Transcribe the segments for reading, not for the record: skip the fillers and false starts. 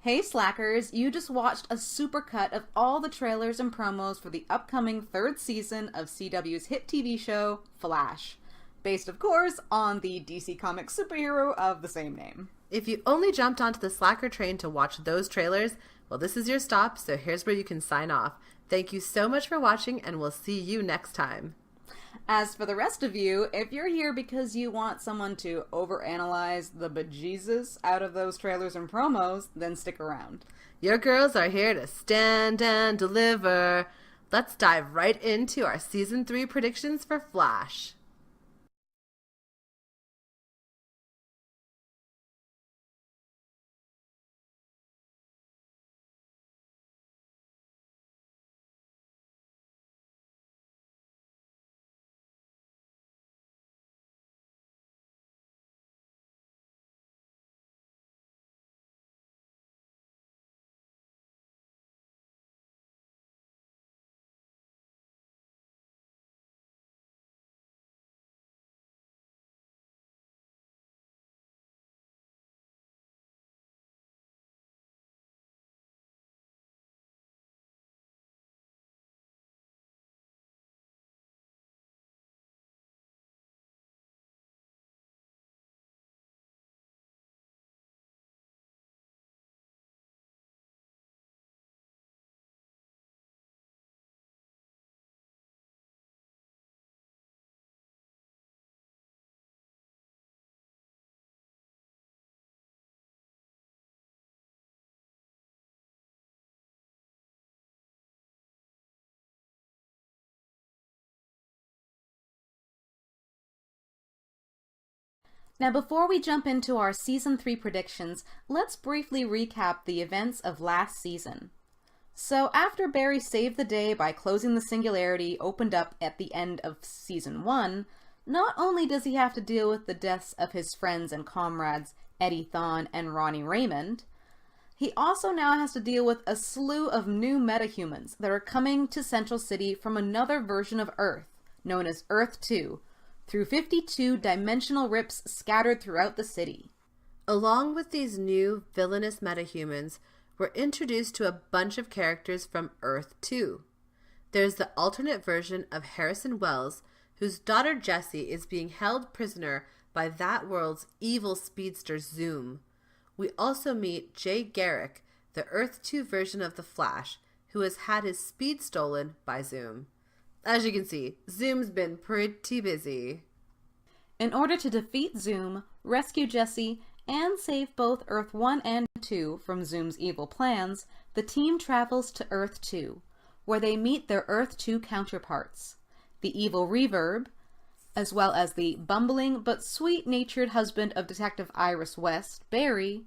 Hey Slackers, you just watched a supercut of all the trailers and promos for the upcoming third season of CW's hit TV show, Flash. Based, of course, on the DC Comics superhero of the same name. If you only jumped onto the Slacker train to watch those trailers, well, this is your stop, so here's where you can sign off. Thank you so much for watching, and we'll see you next time. As for the rest of you, if you're here because you want someone to overanalyze the bejesus out of those trailers and promos, then stick around. Your girls are here to stand and deliver. Let's dive right into our Season 3 predictions for Flash. Now, before we jump into our Season 3 predictions, let's briefly recap the events of last season. So, after Barry saved the day by closing the singularity opened up at the end of Season 1, not only does he have to deal with the deaths of his friends and comrades Eddie Thawne and Ronnie Raymond, he also now has to deal with a slew of new metahumans that are coming to Central City from another version of Earth, known as Earth 2, through 52 dimensional rips scattered throughout the city. Along with these new villainous metahumans, we're introduced to a bunch of characters from Earth 2. There's the alternate version of Harrison Wells, whose daughter Jessie is being held prisoner by that world's evil speedster Zoom. We also meet Jay Garrick, the Earth 2 version of the Flash, who has had his speed stolen by Zoom. As you can see, Zoom's been pretty busy. In order to defeat Zoom, rescue Jessie, and save both Earth 1 and 2 from Zoom's evil plans, the team travels to Earth 2, where they meet their Earth 2 counterparts, the evil Reverb, as well as the bumbling but sweet-natured husband of Detective Iris West, Barry,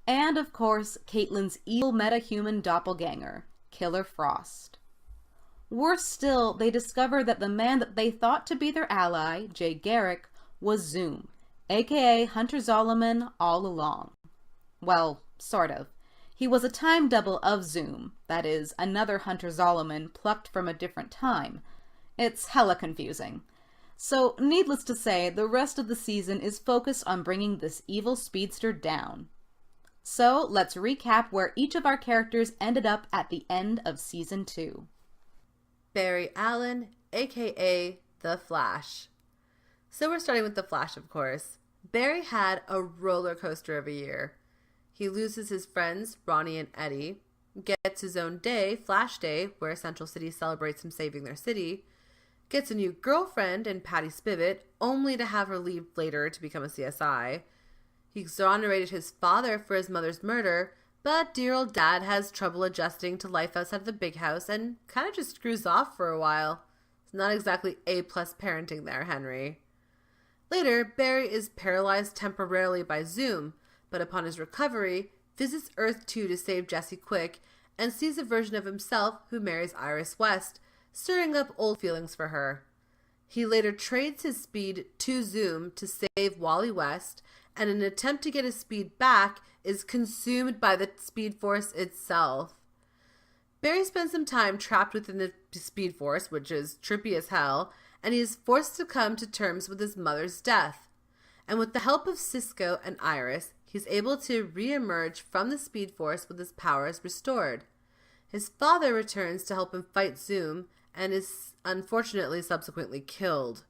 and of course, Caitlin's evil metahuman doppelganger, Killer Frost. Worse still, they discover that the man that they thought to be their ally, Jay Garrick, was Zoom, aka Hunter Zolomon all along. Well, sort of. He was a time double of Zoom, that is, another Hunter Zolomon plucked from a different time. It's hella confusing. So, needless to say, the rest of the season is focused on bringing this evil speedster down. So, let's recap where each of our characters ended up at the end of Season 2. Barry Allen, aka The Flash. So we're starting with The Flash, of course. Barry had a roller coaster of a year. He loses his friends, Ronnie and Eddie, gets his own day, Flash Day, where Central City celebrates him saving their city, gets a new girlfriend in Patty Spivot, only to have her leave later to become a CSI. He exonerated his father for his mother's murder, but dear old dad has trouble adjusting to life outside of the big house and kind of just screws off for a while. It's not exactly A-plus parenting there, Henry. Later, Barry is paralyzed temporarily by Zoom, but upon his recovery, visits Earth 2 to save Jessie Quick and sees a version of himself who marries Iris West, stirring up old feelings for her. He later trades his speed to Zoom to save Wally West, and in an attempt to get his speed back, is consumed by the Speed Force itself. Barry spends some time trapped within the Speed Force, which is trippy as hell, and he is forced to come to terms with his mother's death. And with the help of Cisco and Iris, he he's able to re-emerge from the Speed Force with his powers restored. His father returns to help him fight Zoom and is unfortunately subsequently killed.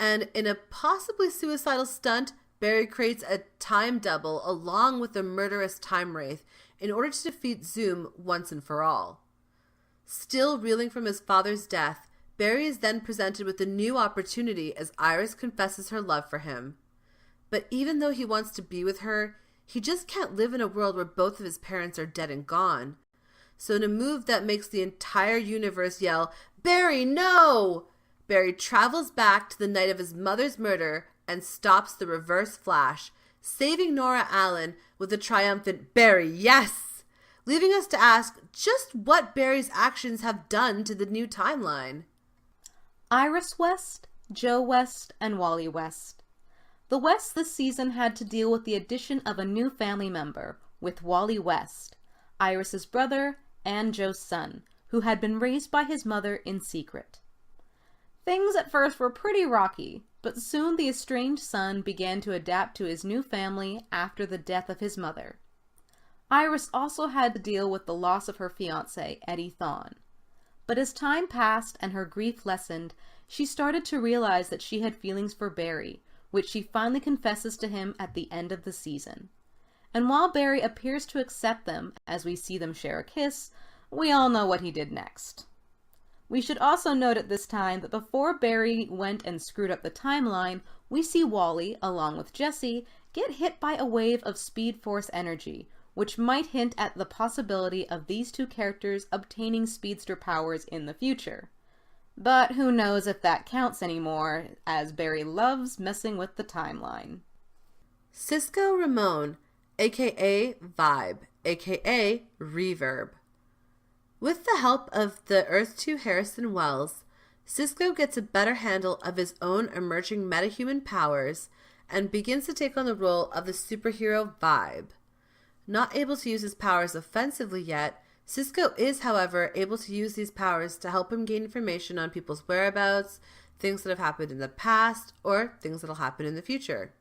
And in a possibly suicidal stunt, Barry creates a time double along with the murderous Time Wraith in order to defeat Zoom once and for all. Still reeling from his father's death, Barry is then presented with a new opportunity as Iris confesses her love for him. But even though he wants to be with her, he just can't live in a world where both of his parents are dead and gone. So in a move that makes the entire universe yell, "Barry, no!" Barry travels back to the night of his mother's murder and stops the Reverse Flash, saving Nora Allen with a triumphant "Barry, yes!" leaving us to ask just what Barry's actions have done to the new timeline. Iris West, Joe West, and Wally West. The Wests this season had to deal with the addition of a new family member, with Wally West, Iris's brother and Joe's son, who had been raised by his mother in secret. Things at first were pretty rocky, but soon the estranged son began to adapt to his new family after the death of his mother. Iris also had to deal with the loss of her fiancé, Eddie Thawne. But as time passed and her grief lessened, she started to realize that she had feelings for Barry, which she finally confesses to him at the end of the season. And while Barry appears to accept them as we see them share a kiss, we all know what he did next. We should also note at this time that before Barry went and screwed up the timeline, we see Wally, along with Jesse, get hit by a wave of Speed Force energy, which might hint at the possibility of these two characters obtaining speedster powers in the future. But who knows if that counts anymore, as Barry loves messing with the timeline. Cisco Ramon, aka Vibe, aka Reverb. With the help of the Earth 2 Harrison Wells, Cisco gets a better handle of his own emerging metahuman powers and begins to take on the role of the superhero Vibe. Not able to use his powers offensively yet, Cisco is, however, able to use these powers to help him gain information on people's whereabouts, things that have happened in the past, or things that will happen in the future.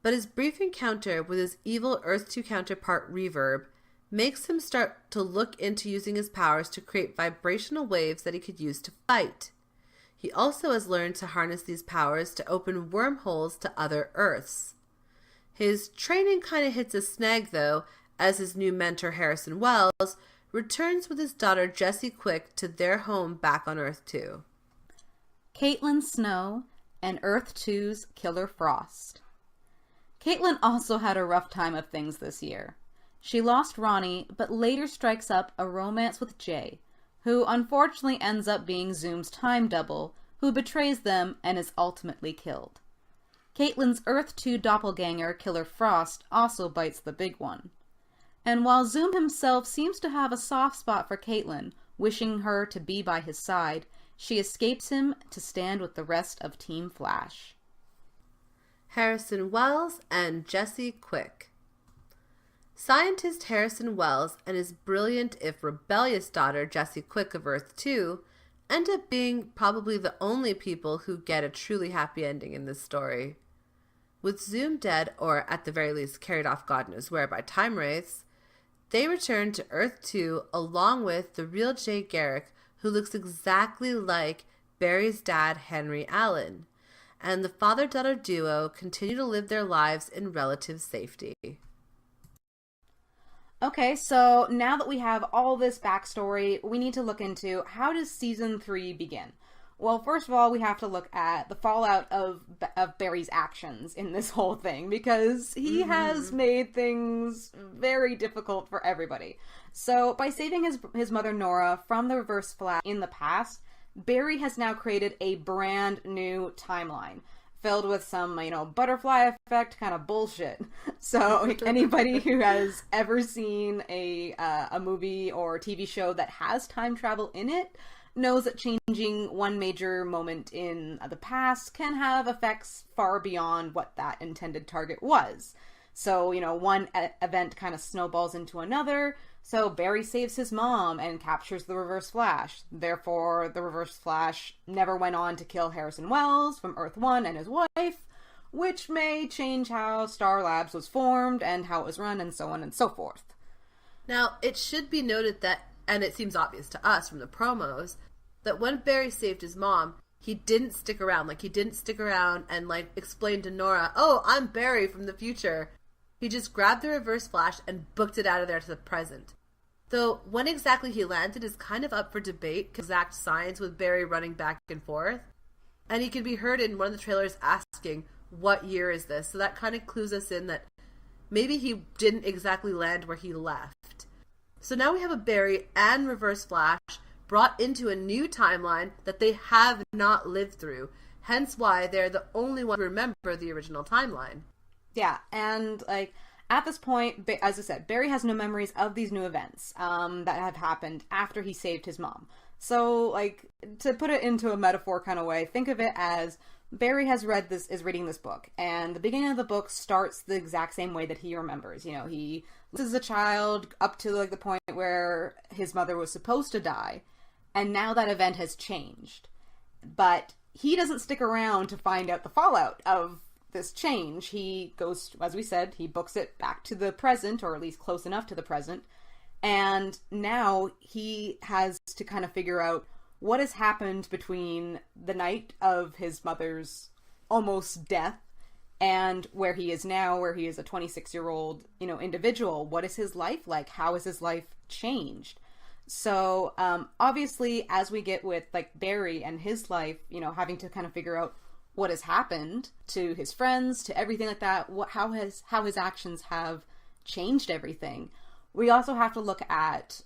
But his brief encounter with his evil Earth 2 counterpart Reverb makes him start to look into using his powers to create vibrational waves that he could use to fight. He also has learned to harness these powers to open wormholes to other Earths. His training kind of hits a snag, though, as his new mentor Harrison Wells returns with his daughter Jessie Quick to their home back on Earth 2. Caitlin Snow and Earth 2's Killer Frost. Caitlin also had a rough time of things this year. She lost Ronnie, but later strikes up a romance with Jay, who unfortunately ends up being Zoom's time double, who betrays them and is ultimately killed. Caitlin's Earth 2 doppelganger, Killer Frost, also bites the big one. And while Zoom himself seems to have a soft spot for Caitlin, wishing her to be by his side, she escapes him to stand with the rest of Team Flash. Harrison Wells and Jessie Quick. Scientist Harrison Wells and his brilliant if rebellious daughter Jessie Quick of Earth 2 end up being probably the only people who get a truly happy ending in this story. With Zoom dead, or at the very least carried off God knows where by time wraiths, they return to Earth 2 along with the real Jay Garrick, who looks exactly like Barry's dad Henry Allen, and the father-daughter duo continue to live their lives in relative safety. Okay, so now that we have all this backstory, we need to look into how does Season 3 begin? Well, first of all, we have to look at the fallout of Barry's actions in this whole thing, because he has made things very difficult for everybody. So, by saving his mother Nora from the Reverse Flash in the past, Barry has now created a brand new timeline, filled with some, butterfly effect kind of bullshit. So anybody who has ever seen a movie or TV show that has time travel in it knows that changing one major moment in the past can have effects far beyond what that intended target was. So, one event kind of snowballs into another. So Barry saves his mom and captures the Reverse Flash. Therefore, the Reverse Flash never went on to kill Harrison Wells from Earth 1 and his wife, which may change how Star Labs was formed and how it was run and so on and so forth. Now, it should be noted that, and it seems obvious to us from the promos, that when Barry saved his mom, he didn't stick around. Like, he didn't stick around and, like, explain to Nora, oh, I'm Barry from the future. He just grabbed the reverse flash and booked it out of there to the present. Though, when exactly he landed is kind of up for debate, exact science with Barry running back and forth. And he can be heard in one of the trailers asking, what year is this? So that kind of clues us in that maybe he didn't exactly land where he left. So now we have a Barry and reverse flash brought into a new timeline that they have not lived through. Hence why they're the only one who remember the original timeline. Yeah, and, like, at this point, as I said, Barry has no memories of these new events that have happened after he saved his mom. So, like, to put it into a metaphor kind of way, think of it as Barry is reading this book, and the beginning of the book starts the exact same way that he remembers. You know, he lives as a child up to, like, the point where his mother was supposed to die, and now that event has changed. But he doesn't stick around to find out the fallout of this change. He goes, as we said, he books it back to the present, or at least close enough to the present, and now he has to kind of figure out what has happened between the night of his mother's almost death and where he is now, where he is a 26-year-old, you know, individual. What is his life like? How has his life changed? So, obviously, as we get with, like, Barry and his life, you know, having to kind of figure out what has happened to his friends, to everything like that, how his actions have changed everything. We also have to look at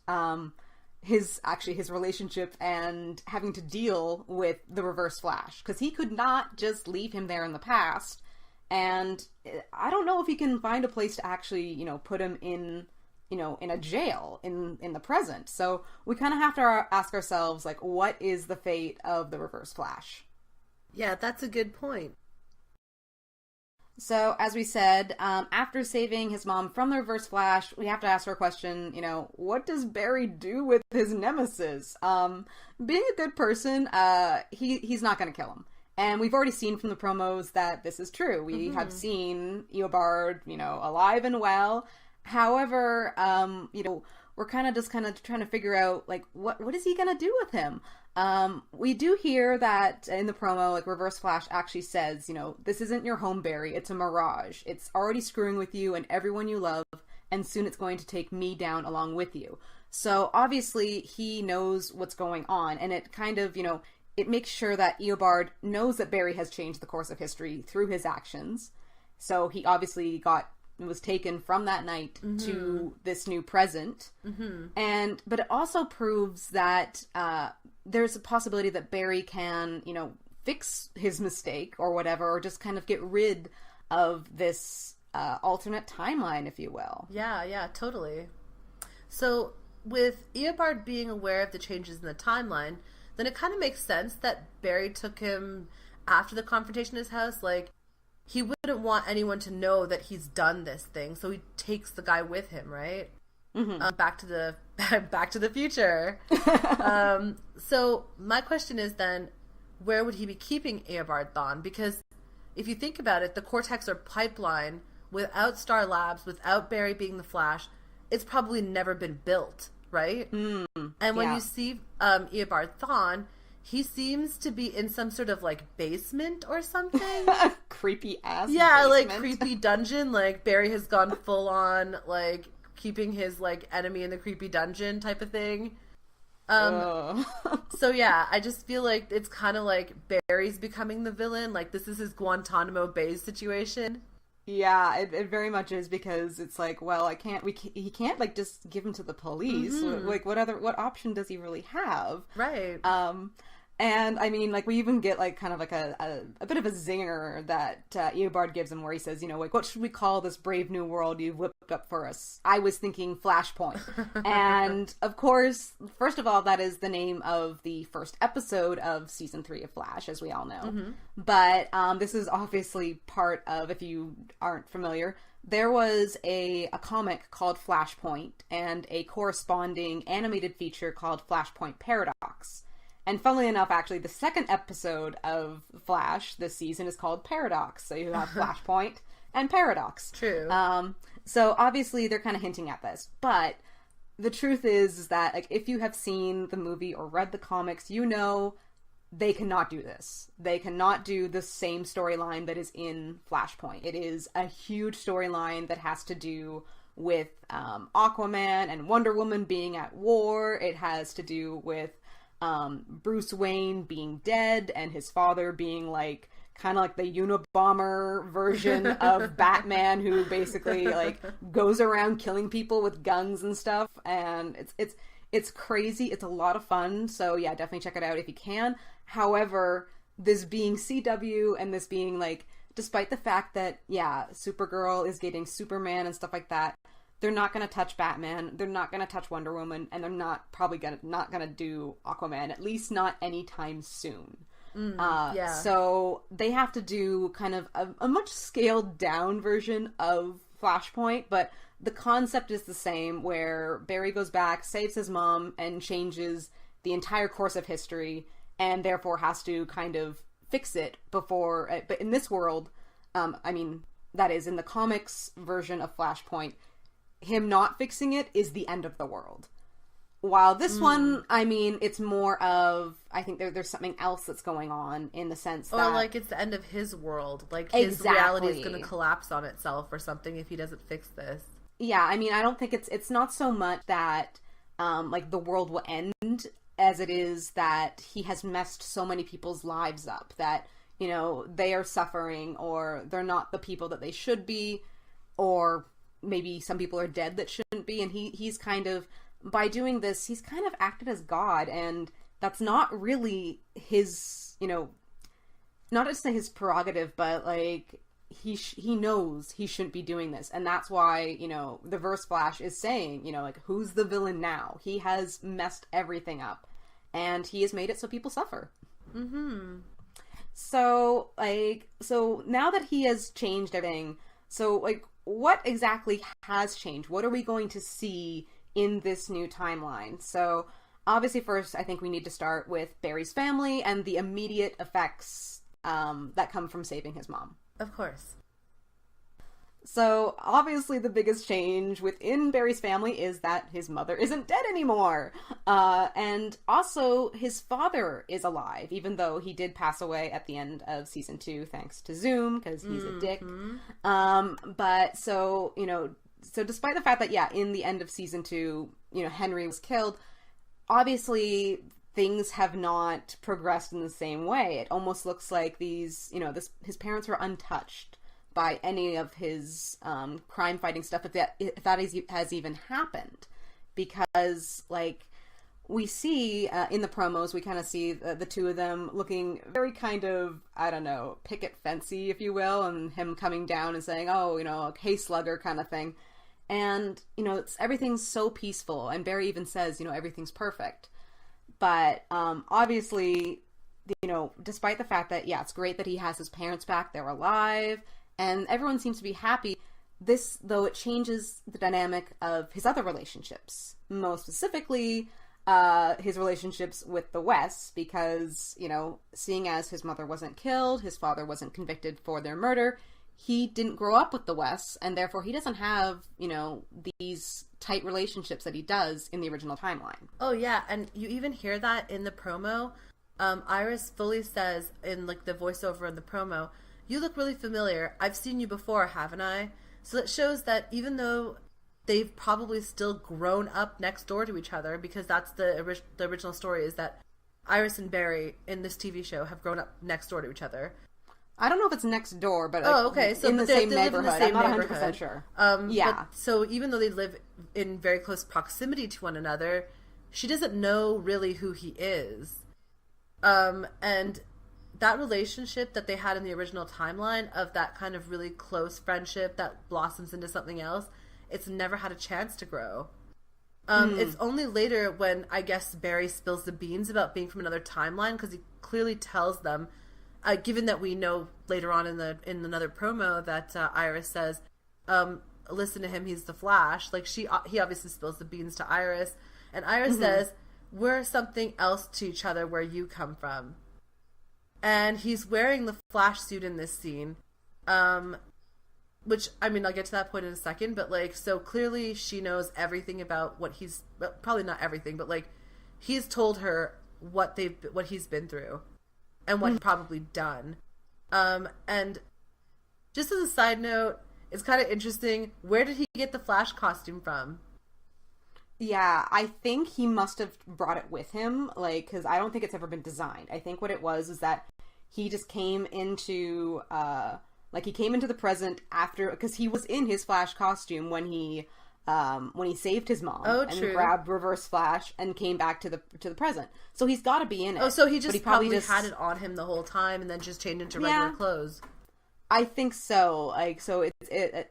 his relationship and having to deal with the reverse flash, because he could not just leave him there in the past, and I don't know if he can find a place to actually, you know, put him in, you know, in a jail in the present. So we kind of have to ask ourselves, like, what is the fate of the reverse flash? Yeah, that's a good point. So, as we said, after saving his mom from the reverse flash, we have to ask our question, you know, what does Barry do with his nemesis? Being a good person, he's not going to kill him. And we've already seen from the promos that this is true. We have seen Eobard, you know, alive and well. However, you know, we're kind of trying to figure out, like, what is he going to do with him? We do hear that in the promo, like, Reverse Flash actually says, you know, this isn't your home, Barry. It's a mirage. It's already screwing with you and everyone you love, and soon it's going to take me down along with you. So, obviously, he knows what's going on, and it kind of, you know, it makes sure that Eobard knows that Barry has changed the course of history through his actions. So, he obviously was taken from that night to this new present. But it also proves that there's a possibility that Barry can, you know, fix his mistake or whatever, or just kind of get rid of this alternate timeline, if you will. Yeah, totally. So with Eobard being aware of the changes in the timeline, then it kind of makes sense that Barry took him after the confrontation in his house. Like, he wouldn't want anyone to know that he's done this thing, so he takes the guy with him, right? Back to the future. So my question is then, where would he be keeping Eobard Thawne? Because if you think about it, the Cortexer pipeline, without Star Labs, without Barry being the Flash, it's probably never been built, right? And when you see Eobard Thawne, he seems to be in some sort of, like, basement or something. Creepy ass yeah, basement. Like, creepy dungeon. Like, Barry has gone full on, like, keeping his, like, enemy in the creepy dungeon type of thing. So yeah, I just feel like it's kind of like Barry's becoming the villain. Like, this is his Guantanamo Bay situation. Yeah, it very much is, because it's like, well, he can't, like, just give him to the police. Like, what option does he really have? Right. And I mean, like, we even get, like, kind of like a bit of a zinger that Eobard gives him, where he says, you know, like, what should we call this brave new world you've whipped up for us? I was thinking Flashpoint. And of course, first of all, that is the name of the first episode of season 3 of Flash, as we all know. But this is obviously part of, if you aren't familiar, there was a comic called Flashpoint and a corresponding animated feature called Flashpoint Paradox. And funnily enough, actually, the second episode of Flash this season is called Paradox. So you have Flashpoint and Paradox. True. So obviously they're kind of hinting at this. But the truth is that, like, if you have seen the movie or read the comics, you know they cannot do this. They cannot do the same storyline that is in Flashpoint. It is a huge storyline that has to do with Aquaman and Wonder Woman being at war. It has to do with Bruce Wayne being dead and his father being like kind of like the Unabomber version of Batman, who basically like goes around killing people with guns and stuff. And it's crazy. It's a lot of fun. So yeah, definitely check it out if you can. However, this being CW and this being like, despite the fact that, yeah, Supergirl is getting Superman and stuff like that, they're not going to touch Batman, they're not going to touch Wonder Woman, and they're not going to do Aquaman, at least not anytime soon. Yeah. So they have to do kind of a much scaled down version of Flashpoint, but the concept is the same, where Barry goes back, saves his mom, and changes the entire course of history, and therefore has to kind of fix it before, but in this world, that is, in the comics version of Flashpoint, him not fixing it is the end of the world. While this one, it's more of, I think there's something else that's going on, in the sense that... Or, like, it's the end of his world. Like, his reality is going to collapse on itself or something if he doesn't fix this. Yeah, I don't think it's not so much that, the world will end, as it is that he has messed so many people's lives up that, they are suffering, or they're not the people that they should be, or maybe some people are dead that shouldn't be, and he's kind of, by doing this, he's kind of acted as God, and that's not really his, not to say his prerogative, but, like, he knows he shouldn't be doing this, and that's why, the Verse Flash is saying, like, who's the villain now? He has messed everything up, and he has made it so people suffer. Mm-hmm. So now that he has changed everything, so, like, what exactly has changed? What are we going to see in this new timeline? So, obviously, first, I think we need to start with Barry's family and the immediate effects that come from saving his mom. Of course. So, obviously, the biggest change within Barry's family is that his mother isn't dead anymore. And also, his father is alive, even though he did pass away at the end of season 2, thanks to Zoom, because he's a dick. But, so despite the fact that, yeah, in the end of season 2, Henry was killed, obviously, things have not progressed in the same way. It almost looks like his parents were untouched by any of his crime-fighting stuff, if that has even happened. Because, like, we see in the promos, we kind of see the two of them looking very kind of, I don't know, picket fencey, if you will, and him coming down and saying, oh, hey, slugger kind of thing. And, everything's so peaceful, and Barry even says, everything's perfect. But, obviously, despite the fact that, yeah, it's great that he has his parents back, they're alive, and everyone seems to be happy, this, though, it changes the dynamic of his other relationships. Most specifically, his relationships with the West, because, seeing as his mother wasn't killed, his father wasn't convicted for their murder, he didn't grow up with the West, and therefore he doesn't have, these tight relationships that he does in the original timeline. Oh, yeah, and you even hear that in the promo. Iris fully says, in, like, the voiceover in the promo, "You look really familiar. I've seen you before, haven't I?" So it shows that even though they've probably still grown up next door to each other, because that's the original story, is that Iris and Barry in this TV show have grown up next door to each other. I don't know if it's next door, but okay. So in the same neighborhood. I'm not 100% sure. Yeah. So even though they live in very close proximity to one another, she doesn't know really who he is. And that relationship that they had in the original timeline of that kind of really close friendship that blossoms into something else, it's never had a chance to grow. It's only later when, I guess, Barry spills the beans about being from another timeline, because he clearly tells them, given that we know later on in another promo that Iris says, listen to him, he's the Flash. Like, he obviously spills the beans to Iris, and Iris says, we're something else to each other where you come from. And he's wearing the Flash suit in this scene. Which, I mean, I'll get to that point in a second, but, like, so clearly she knows everything about what he's, well, probably not everything, but, like, he's told her what he's been through and what he's probably done. And just as a side note, it's kind of interesting, where did he get the Flash costume from? Yeah, I think he must have brought it with him, like, because I don't think it's ever been designed. I think what it was is that he just came into, he came into the present after, because he was in his Flash costume when he saved his mom. Oh, and true. Grabbed Reverse Flash and came back to the present. So he's got to be in it. Oh, so he probably just had it on him the whole time and then just changed into regular clothes. I think so. Like, so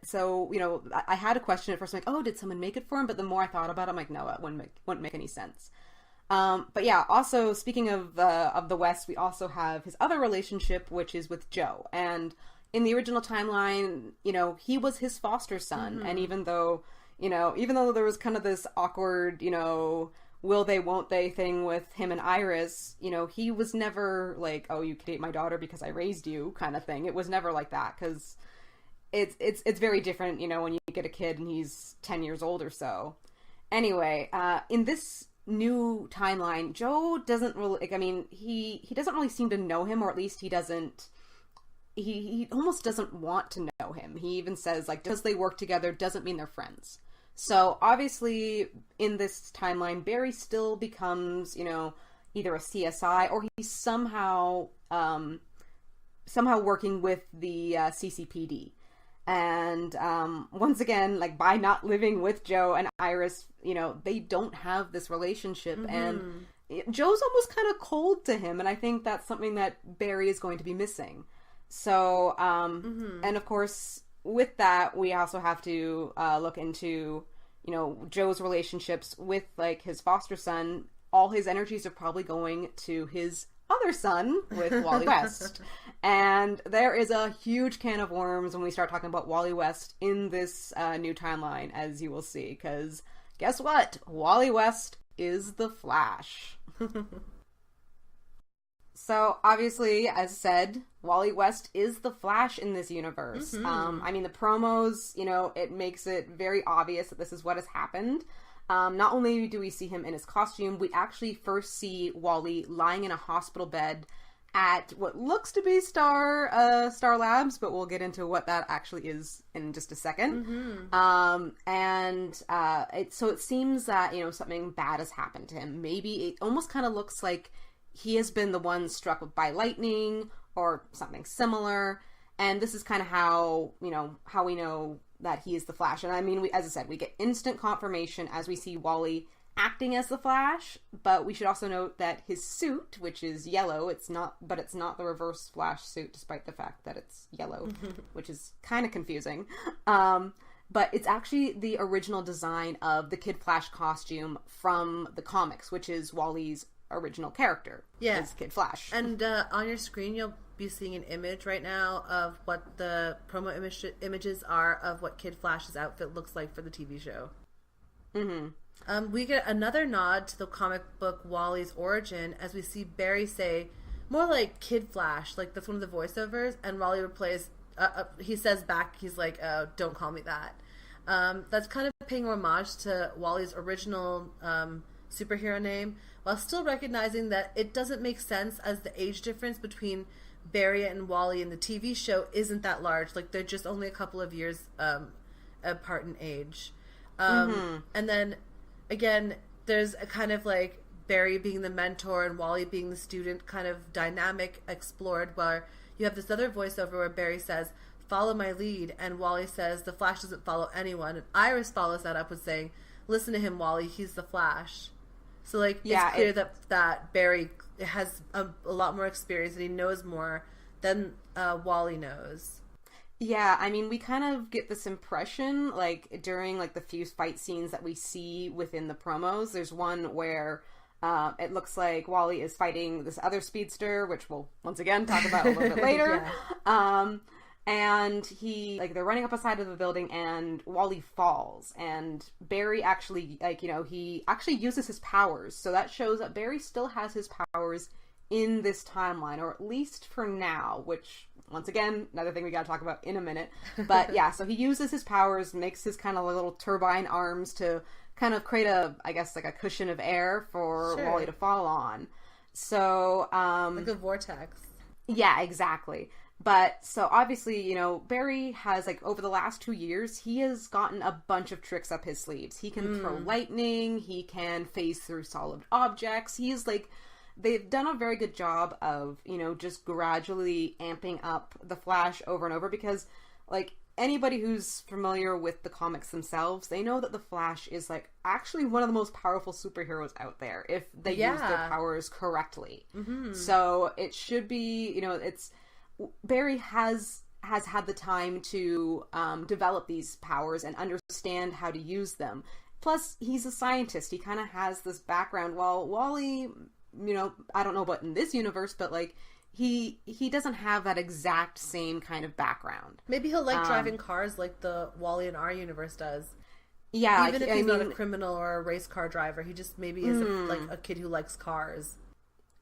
so, you know, I had a question at first. I'm like, oh, did someone make it for him? But the more I thought about it, I'm like, no, it wouldn't make any sense. But yeah, also speaking of the West, we also have his other relationship, which is with Joe. And in the original timeline, you know, he was his foster son. And even though there was kind of this awkward, you know, will they, won't they thing with him and Iris, you know, he was never like, oh, you can date my daughter because I raised you kind of thing. It was never like that, because it's very different, you know, when you get a kid and he's 10 years old or so. Anyway, in this new timeline, Joe doesn't really, like, I mean, he doesn't really seem to know him, or at least he almost doesn't want to know him. He even says, like, because they work together doesn't mean they're friends. So obviously in this timeline, Barry still becomes, you know, either a CSI or he's somehow working with the CCPD. And once again, like, by not living with Joe and Iris, you know, they don't have this relationship. And Joe's almost kind of cold to him. And I think that's something that Barry is going to be missing. So, and of course, with that, we also have to look into, you know, Joe's relationships with, like, his foster son. All his energies are probably going to his other son with Wally West. And there is a huge can of worms when we start talking about Wally West in this new timeline, as you will see. Because guess what? Wally West is the Flash. So, obviously, as said, Wally West is the Flash in this universe. I mean, the promos, you know, it makes it very obvious that this is what has happened. Not only do we see him in his costume, we actually first see Wally lying in a hospital bed at what looks to be Star Labs, but we'll get into what that actually is in just a second. So it seems that, you know, something bad has happened to him. Maybe it almost kind of looks like he has been the one struck by lightning or something similar. And this is kind of how we know that he is the Flash. And I mean, as I said, we get instant confirmation as we see Wally acting as the Flash, but we should also note that his suit, which is yellow, it's not the Reverse Flash suit, despite the fact that it's yellow, which is kind of confusing. But it's actually the original design of the Kid Flash costume from the comics, which is Wally's original character. Yeah. Is Kid Flash. And on your screen, you'll be seeing an image right now of what the promo images are of what Kid Flash's outfit looks like for the TV show. We get another nod to the comic book Wally's origin as we see Barry say, more like Kid Flash, like that's one of the voiceovers, and Wally replies, he says back, he's like, don't call me that. That's kind of paying homage to Wally's original superhero name, while still recognizing that it doesn't make sense as the age difference between Barry and Wally in the TV show isn't that large. Like, they're just only a couple of years apart in age. And then, again, there's a kind of like Barry being the mentor and Wally being the student kind of dynamic explored, where you have this other voiceover where Barry says, follow my lead, and Wally says, the Flash doesn't follow anyone. And Iris follows that up with saying, listen to him, Wally, he's the Flash. So, like, it's clear that Barry has a lot more experience and he knows more than Wally knows. Yeah, I mean, we kind of get this impression, like, during, like, the few fight scenes that we see within the promos. There's one where it looks like Wally is fighting this other speedster, which we'll, once again, talk about a little bit later. And they're running up a side of the building, and Wally falls. And Barry actually, he actually uses his powers. So that shows that Barry still has his powers in this timeline, or at least for now, which, once again, another thing we gotta talk about in a minute. But yeah, so he uses his powers, makes his kind of little turbine arms to kind of create a cushion of air for Wally to fall on. So, like a vortex. Yeah, exactly. But, so obviously, Barry has, over the last 2 years, he has gotten a bunch of tricks up his sleeves. He can throw lightning, he can phase through solid objects. He's, they've done a very good job of, just gradually amping up the Flash over and over, because, anybody who's familiar with the comics themselves, they know that the Flash is, actually one of the most powerful superheroes out there, if they use their powers correctly. Mm-hmm. So, it should be, Barry has had the time to develop these powers and understand how to use them. Plus, he's a scientist. He kind of has this background. While Wally, I don't know about in this universe, but he doesn't have that exact same kind of background. Maybe he'll like driving cars like the Wally in our universe does. Yeah, even if he's not a criminal or a race car driver, he just maybe is a kid who likes cars.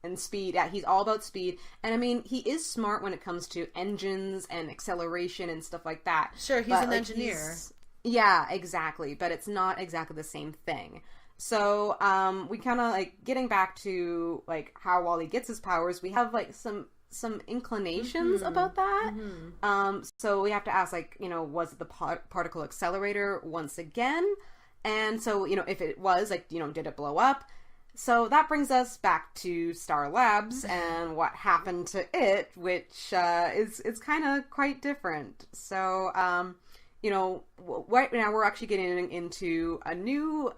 And speed. Yeah, he's all about speed. And he is smart when it comes to engines and acceleration and stuff like that. Sure, he's an engineer. Yeah, exactly. But it's not exactly the same thing. So, we kind of, getting back to, how Wally gets his powers, we have, some inclinations about that. Mm-hmm. So we have to ask, was it the particle accelerator once again? And so, if it was, did it blow up? So that brings us back to Star Labs and what happened to it, which is kind of quite different. So, right now we're actually getting into a new,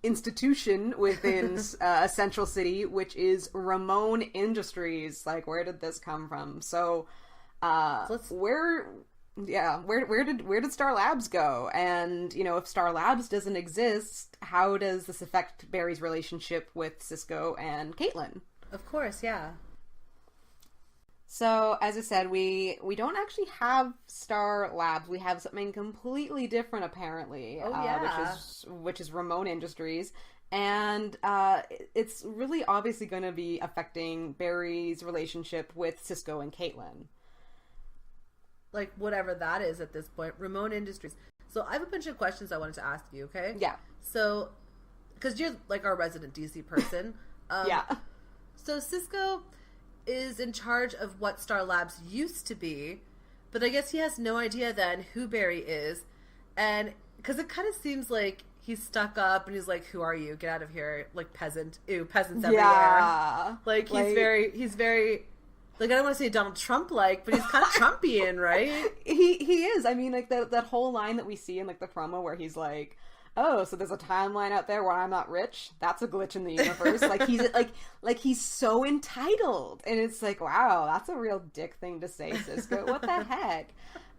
institution within Central City, which is Ramon Industries. Where did this come from? So, where did Star Labs go? And, if Star Labs doesn't exist, how does this affect Barry's relationship with Cisco and Caitlin? Of course, yeah. So, as I said, we don't actually have Star Labs. We have something completely different, apparently. Oh, yeah. Which is Ramon Industries. And it's really obviously going to be affecting Barry's relationship with Cisco and Caitlin. Whatever that is at this point. Ramon Industries. So, I have a bunch of questions I wanted to ask you, okay? Yeah. So, because you're, our resident DC person. Yeah. So, Cisco is in charge of what Star Labs used to be, but I guess he has no idea then who Barry is, and because it kind of seems like he's stuck up and he's like, who are you? Get out of here, peasant. Ew, peasants everywhere. Yeah. He's very I don't want to say Donald Trump but he's kind of Trumpian, right? He is. That whole line that we see in the promo where he's like, oh, so there's a timeline out there where I'm not rich? That's a glitch in the universe. He's so entitled. And it's wow, that's a real dick thing to say, Cisco. What the heck?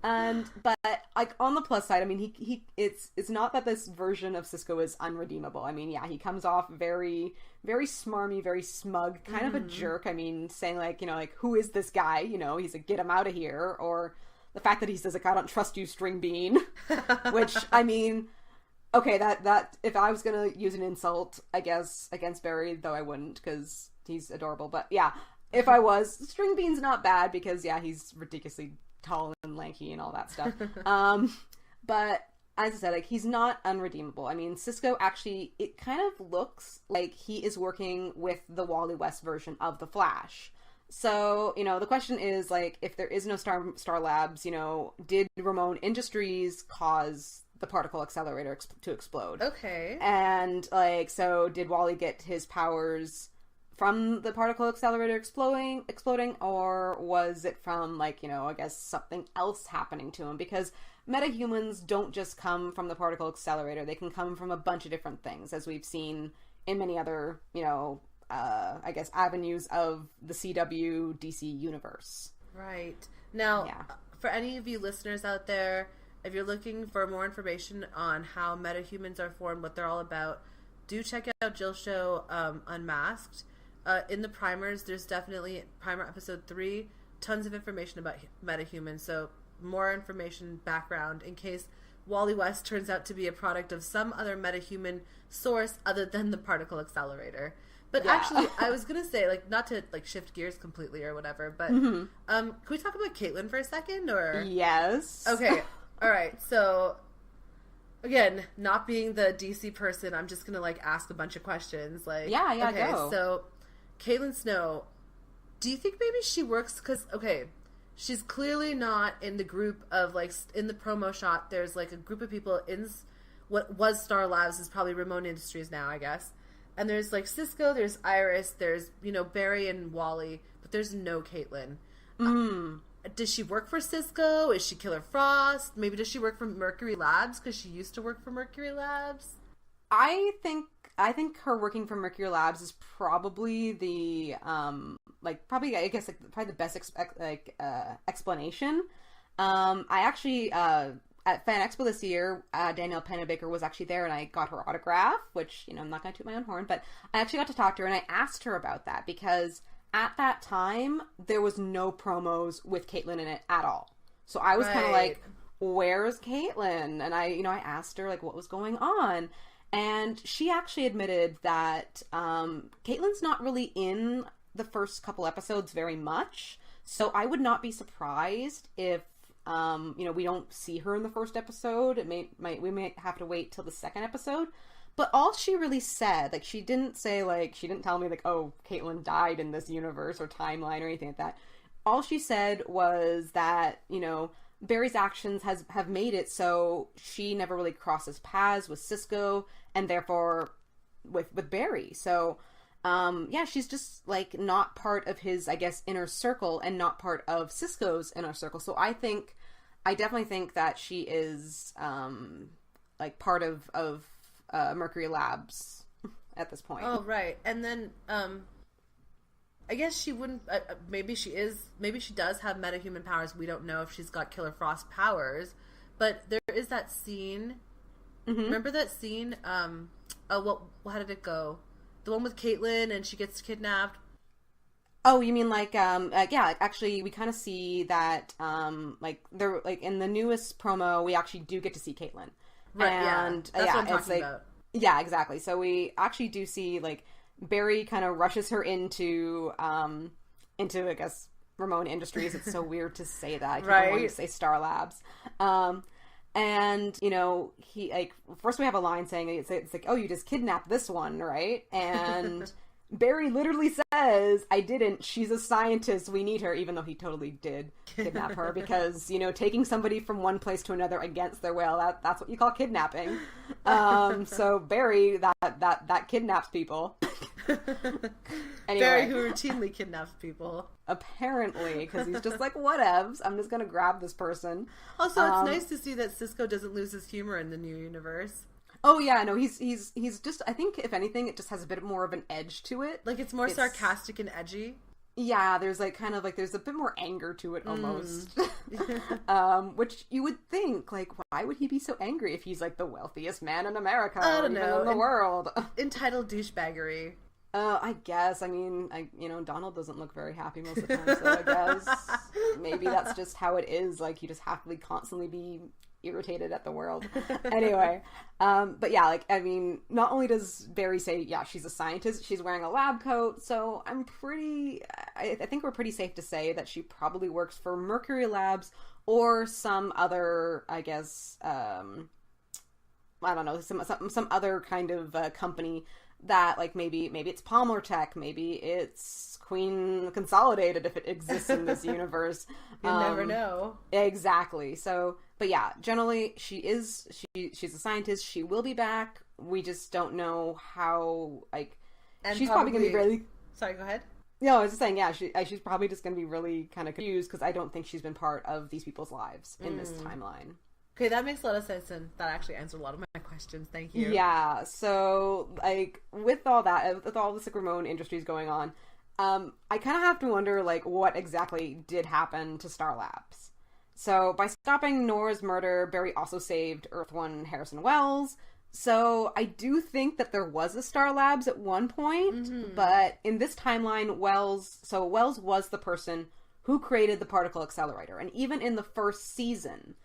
But on the plus side, it's not that this version of Cisco is unredeemable. Yeah, he comes off very, very smarmy, very smug, kind of a jerk. Saying who is this guy? He's get him out of here. Or the fact that he says I don't trust you, string bean. Which, okay, that if I was gonna use an insult, I guess, against Barry, though I wouldn't, because he's adorable, but yeah, if I was, string bean's not bad, because yeah, he's ridiculously tall and lanky and all that stuff. But as I said, he's not unredeemable. Cisco actually, it kind of looks like he is working with the Wally West version of the Flash. So, the question is, if there is no Star Labs, did Ramon Industries cause the particle accelerator to explode? Okay. And, so did Wally get his powers from the particle accelerator exploding, or was it from, I guess something else happening to him? Because metahumans don't just come from the particle accelerator. They can come from a bunch of different things, as we've seen in many other, I guess, avenues of the CW DC universe. Right. Now, for any of you listeners out there, if you're looking for more information on how metahumans are formed, what they're all about, do check out Jill's show, Unmasked. In the primers, there's definitely Primer episode 3, tons of information about metahumans, so more information, background, in case Wally West turns out to be a product of some other metahuman source other than the particle accelerator. But actually, I was going to say, like, not to, like, shift gears completely or whatever, but can we talk about Caitlin for a second, or? Yes. Okay, all right, so, again, not being the DC person, I'm just going to, like, ask a bunch of questions, like, okay, go. So, Caitlin Snow, do you think maybe she works, because, okay, she's clearly not in the group of, like, in the promo shot, there's, like, a group of people in what was Star Labs, is probably Ramon Industries now, I guess. And there's, like, Cisco, there's Iris, there's, you know, Barry and Wally, but there's no Caitlin. Does she work for Cisco? Is she Killer Frost? Maybe does she work for Mercury Labs? Because she used to work for Mercury Labs? I think her working for Mercury Labs is probably the, probably the best explanation. I actually, at Fan Expo this year, Danielle Pennebaker was actually there, and I got her autograph, which, you know, I'm not going to toot my own horn, but I actually got to talk to her, and I asked her about that, because at that time, there was no promos with Caitlin in it at all. So I was kind of like, where's Caitlin? And I asked her, like, what was going on? And she actually admitted that Caitlin's not really in the first couple episodes very much, so I would not be surprised if we don't see her in the first episode. We may have to wait till the second episode. But all she really said, like, she didn't tell me, like, oh, Caitlin died in this universe or timeline or anything like that. All she said was that, you know, Barry's actions have made it so she never really crosses paths with Cisco, and therefore with Barry. So, she's just, like, not part of his, I guess, inner circle, and not part of Cisco's inner circle. So I definitely think that she is, like, part of Mercury Labs at this point. Oh, right. And then, I guess she wouldn't, maybe she does have metahuman powers. We don't know if she's got Killer Frost powers, but there is that scene. Remember that scene? How did it go? The one with Caitlin and she gets kidnapped. Oh, you mean actually we kind of see that, they're, like, in the newest promo, we actually do get to see Caitlin. Right, and, That's what I'm talking about. Yeah, exactly. So we actually do see, like, Barry kind of rushes her into, I guess, Ramon Industries. It's so weird to say that. I don't want to say Star Labs. And, you know, he, like, first we have a line saying, it's like, oh, you just kidnapped this one, right? And Barry literally says, I didn't. She's a scientist. We need her, even though he totally did kidnap her, because, you know, taking somebody from one place to another against their will, that's what you call kidnapping. So Barry, that kidnaps people. Anyway. Barry, who routinely kidnaps people. Apparently, because he's just like, whatevs, I'm just gonna grab this person. Also, it's nice to see that Cisco doesn't lose his humor in the new universe. Oh yeah, no, he's just, I think if anything, it just has a bit more of an edge to it. Like, it's more sarcastic and edgy. Yeah, there's, like, kind of, like, there's a bit more anger to it almost. Which you would think, like, why would he be so angry if he's, like, the wealthiest man in America? I don't know. In the world. Entitled douchebaggery. I guess. I mean, Donald doesn't look very happy most of the time, so I guess maybe that's just how it is. Like, you just have to constantly be irritated at the world. Anyway, but yeah, like, I mean, not only does Barry say, yeah, she's a scientist, she's wearing a lab coat, so I think we're pretty safe to say that she probably works for Mercury Labs or some other, I guess, I don't know, some other kind of company that, like, maybe it's Palmer Tech, maybe it's Queen Consolidated if it exists in this universe. You never know. Exactly. So, but yeah, generally she's a scientist. She will be back. We just don't know how, like, and she's probably going to be really... Sorry, go ahead. No, I was just saying, yeah, she's probably just going to be really kind of confused because I don't think she's been part of these people's lives in this timeline. Okay, that makes a lot of sense, and that actually answered a lot of my questions. Thank you. Yeah, so, like, with all that, with all this, like, Ramon Industries going on, I kind of have to wonder, like, what exactly did happen to Star Labs. So, by stopping Nora's murder, Barry also saved Earth 1 Harrison Wells. So, I do think that there was a Star Labs at one point, but in this timeline, Wells was the person who created the particle accelerator. And even in the first season,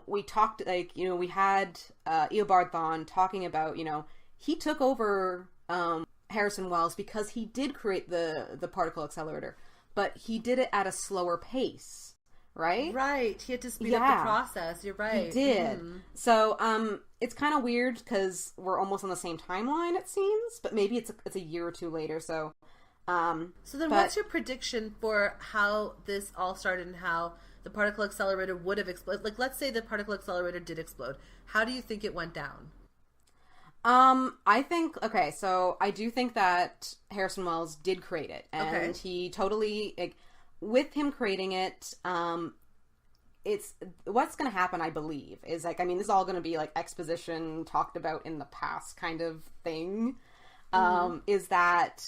we talked, like, you know, we had Eobard Thawne talking about, you know, he took over Harrison Wells because he did create the particle accelerator, but he did it at a slower pace, right? Right. He had to speed up the process. You're right. He did. So it's kind of weird because we're almost on the same timeline, it seems, but maybe it's a year or two later. So what's your prediction for how this all started and how the particle accelerator would have exploded? Like, let's say the particle accelerator did explode. How do you think it went down? I think, okay, so I do think that Harrison Wells did create it, and he totally, like, with him creating it, it's, what's going to happen, I believe, is, like, I mean, this is all going to be, like, exposition talked about in the past kind of thing, is that,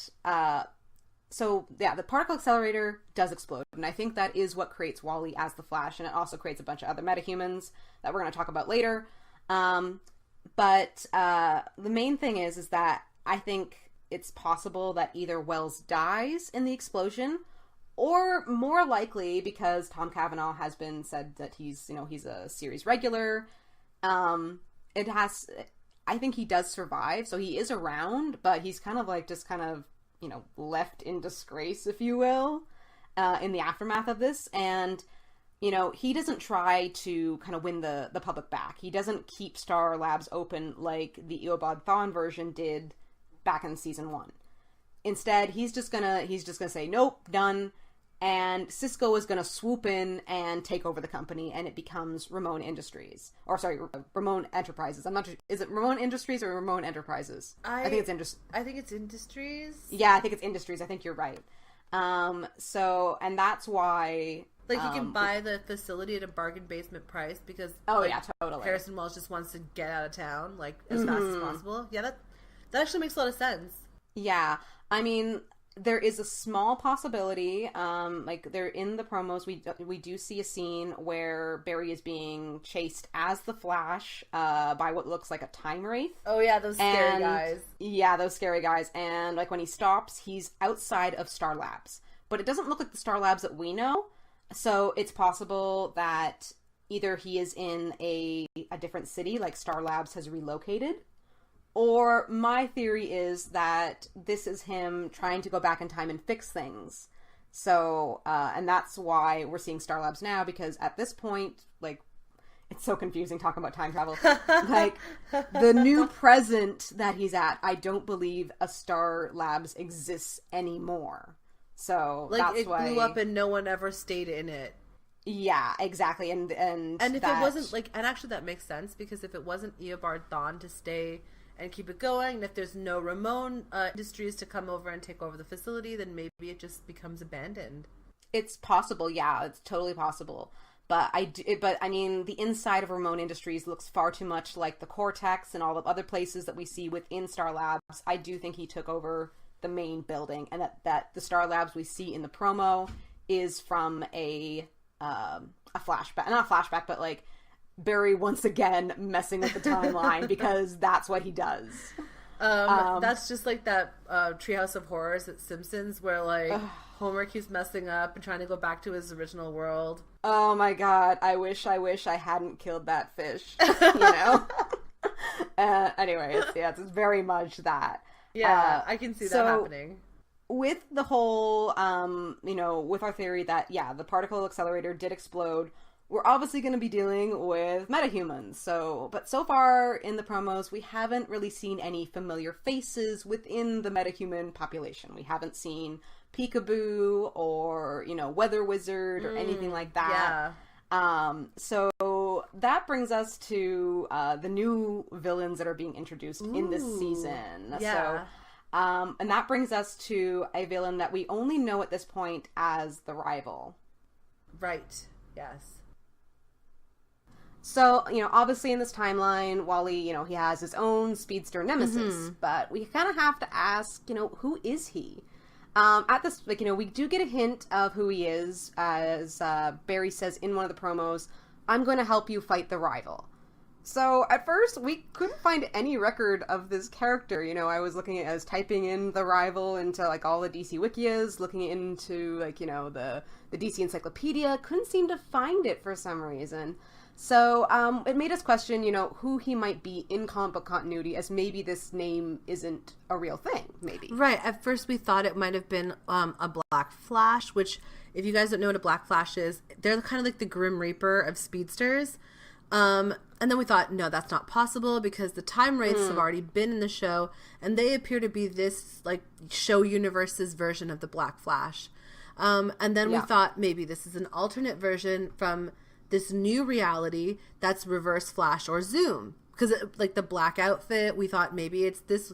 so, yeah, the particle accelerator does explode, and I think that is what creates Wally as the Flash, and it also creates a bunch of other metahumans that we're going to talk about later. But the main thing is that I think it's possible that either Wells dies in the explosion, or more likely, because Tom Cavanaugh has been said that he's a series regular, I think he does survive, so he is around, but he's kind of like just kind of, you know, left in disgrace, if you will, in the aftermath of this, and you know, he doesn't try to kind of win the public back. He doesn't keep Star Labs open like the Eobard Thawne version did back in season 1. Instead, he's just gonna say, nope, done. And Cisco is gonna swoop in and take over the company, and it becomes Ramon Industries. Or sorry, Ramon Enterprises. I'm not sure, is it Ramon Industries or Ramon Enterprises? I think it's Industries. Yeah, I think it's Industries. I think you're right. So, and that's why... Like, he can buy the facility at a bargain basement price because yeah, totally. Harrison Wells just wants to get out of town, like, as fast as possible. Yeah, that actually makes a lot of sense. Yeah. I mean, there is a small possibility, like, they're in the promos, we do see a scene where Barry is being chased as the Flash, by what looks like a time wraith. Oh yeah, those scary guys. Yeah, those scary guys. And, like, when he stops, he's outside of Star Labs. But it doesn't look like the Star Labs that we know. So it's possible that either he is in a different city, like Star Labs has relocated, or my theory is that this is him trying to go back in time and fix things. So, and that's why we're seeing Star Labs now, because at this point, like, it's so confusing talking about time travel. Like, the new present that he's at, I don't believe a Star Labs exists anymore. So like, that's it why blew up and no one ever stayed in it. Yeah, exactly. And if it wasn't, like, and actually that makes sense, because if it wasn't Eobard Thawne to stay and keep it going, and if there's no Ramon Industries to come over and take over the facility, then maybe it just becomes abandoned. It's possible, yeah, it's totally possible. But I mean, the inside of Ramon Industries looks far too much like the Cortex and all the other places that we see within Star Labs. I do think he took over the main building, and that the Star Labs we see in the promo is from a flashback, not a flashback, but like Barry once again messing with the timeline because that's what he does. That's just like that Treehouse of Horrors at Simpsons where like Homer keeps messing up and trying to go back to his original world. Oh my god, I wish I hadn't killed that fish, you know? Anyway, it's very much that. Yeah, I can see that happening. With the whole, with our theory that, yeah, the particle accelerator did explode, we're obviously going to be dealing with metahumans. But so far in the promos, we haven't really seen any familiar faces within the metahuman population. We haven't seen Peekaboo or, Weather Wizard or anything like that. Yeah. So that brings us to the new villains that are being introduced in this season. Yeah. So, and that brings us to a villain that we only know at this point as the Rival. Right. Yes. So, obviously in this timeline, Wally, he has his own speedster nemesis, but we kind of have to ask, who is he? At this, we do get a hint of who he is, as Barry says in one of the promos, I'm going to help you fight the Rival. So at first we couldn't find any record of this character. You know, I was looking at, I was typing in the rival into like all the DC wikias, looking into like, you know, the DC encyclopedia, couldn't seem to find it for some reason. So it made us question, you know, who he might be in comic book continuity, as maybe this name isn't a real thing, maybe. Right. At first we thought it might have been a Black Flash, which, if you guys don't know what a Black Flash is, they're kind of like the Grim Reaper of speedsters. And then we thought, no, that's not possible because the Time Wraiths have already been in the show, and they appear to be this like show universe's version of the Black Flash. And then we thought maybe this is an alternate version from this new reality that's Reverse Flash or Zoom, because like the black outfit, we thought maybe it's this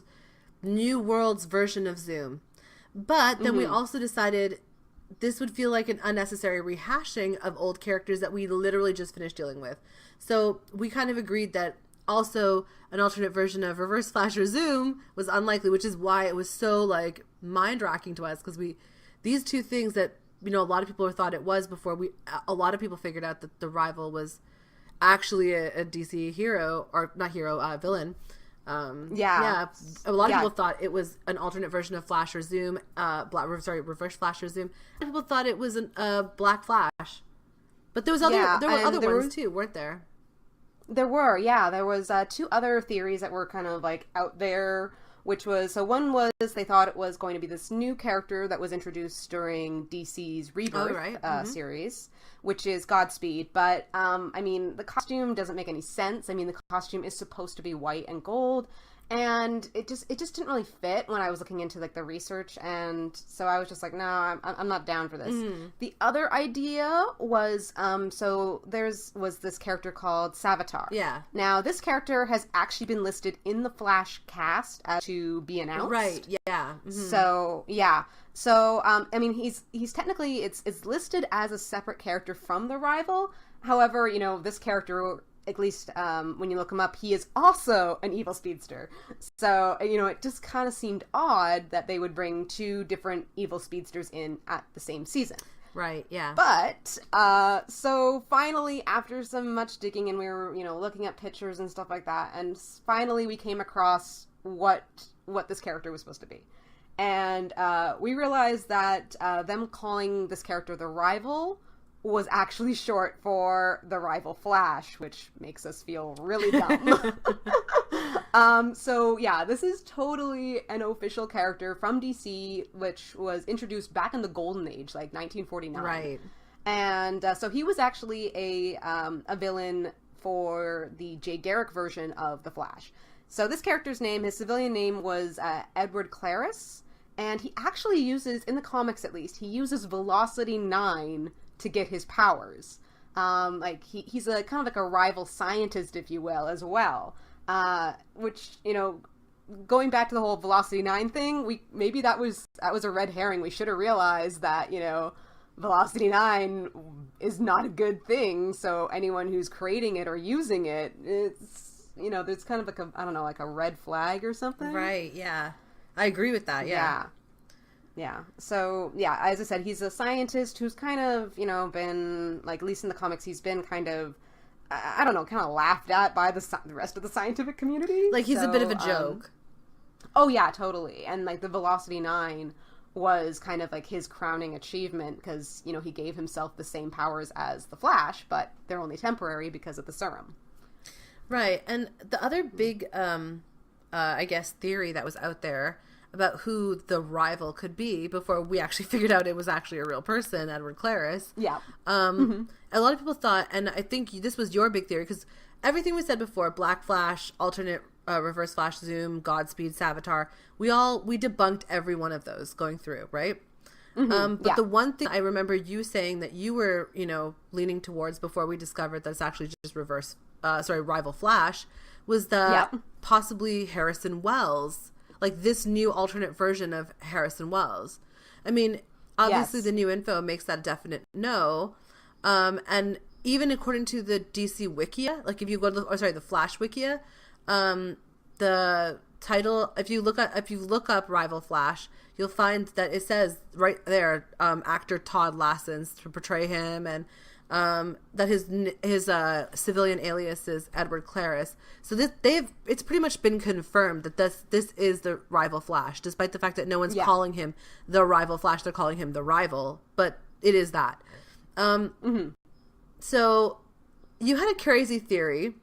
new world's version of Zoom. But then we also decided this would feel like an unnecessary rehashing of old characters that we literally just finished dealing with. So we kind of agreed that also an alternate version of Reverse Flash or Zoom was unlikely, which is why it was so like mind-racking to us, because these two things that, you know, a lot of people thought it was before, a lot of people figured out that the rival was actually a DC hero, or not hero, villain. A lot of people thought it was an alternate version of Flash or Zoom, Reverse Flash or Zoom. And people thought it was a Black Flash, but there were other ones too, weren't there? There were, there was two other theories that were kind of like out there, which was, so one was they thought it was going to be this new character that was introduced during DC's Rebirth series, which is Godspeed. But, I mean, the costume doesn't make any sense. I mean, the costume is supposed to be white and gold, and it just didn't really fit when I was looking into, like, the research, and so I was just like, no, I'm not down for this. The other idea was, so was this character called Savatage. Yeah. Now, this character has actually been listed in the Flash cast to be announced. Right, yeah. So, yeah. So, I mean, he's technically, it's listed as a separate character from the rival. However, you know, this character, at least when you look him up, he is also an evil speedster. So, you know, it just kind of seemed odd that they would bring two different evil speedsters in at the same season. Right, yeah. But, so finally, after some much digging, and we were, you know, looking at pictures and stuff like that, and finally we came across what this character was supposed to be. And we realized that them calling this character the rival was actually short for the rival Flash, which makes us feel really dumb. So yeah, this is totally an official character from DC, which was introduced back in the Golden Age, like 1949. Right. And so he was actually a villain for the Jay Garrick version of the Flash. So this character's name, his civilian name was Edward Claris, and he actually uses, in the comics at least, he uses Velocity 9 to get his powers. Like he's a kind of like a rival scientist, if you will, as well. Which, you know, going back to the whole Velocity 9 thing, maybe that was a red herring. We should have realized that, you know, Velocity 9 is not a good thing. So anyone who's creating it or using it, it's, you know, there's kind of like like a red flag or something. Right. Yeah. I agree with that. Yeah. Yeah. So, yeah, as I said, he's a scientist who's kind of, you know, been, like, at least in the comics, he's been kind of, I don't know, kind of laughed at by the rest of the scientific community. Like, he's a bit of a joke. Oh, yeah, totally. And, like, the Velocity 9 was kind of, like, his crowning achievement because, you know, he gave himself the same powers as the Flash, but they're only temporary because of the serum. Right. And the other big, I guess, theory that was out there about who the rival could be before we actually figured out it was actually a real person, Edward Claris. Yeah. A lot of people thought, and I think this was your big theory, because everything we said before, Black Flash, alternate Reverse Flash, Zoom, Godspeed, Savatage, we debunked every one of those going through, right? But the one thing I remember you saying that you were, you know, leaning towards before we discovered that it's actually just rival Flash, was that possibly Harrison Wells, like this new alternate version of Harrison Wells. I mean, obviously the new info makes that a definite no. And even according to the DC Wikia, like if you go to the Flash Wikia, the title, if you look up Rival Flash, you'll find that it says right there, actor Todd Lassens to portray him, and that his civilian alias is Edward Claris. So it's pretty much been confirmed that this is the rival Flash, despite the fact that no one's calling him the rival Flash. They're calling him the rival, but it is that. So you had a crazy theory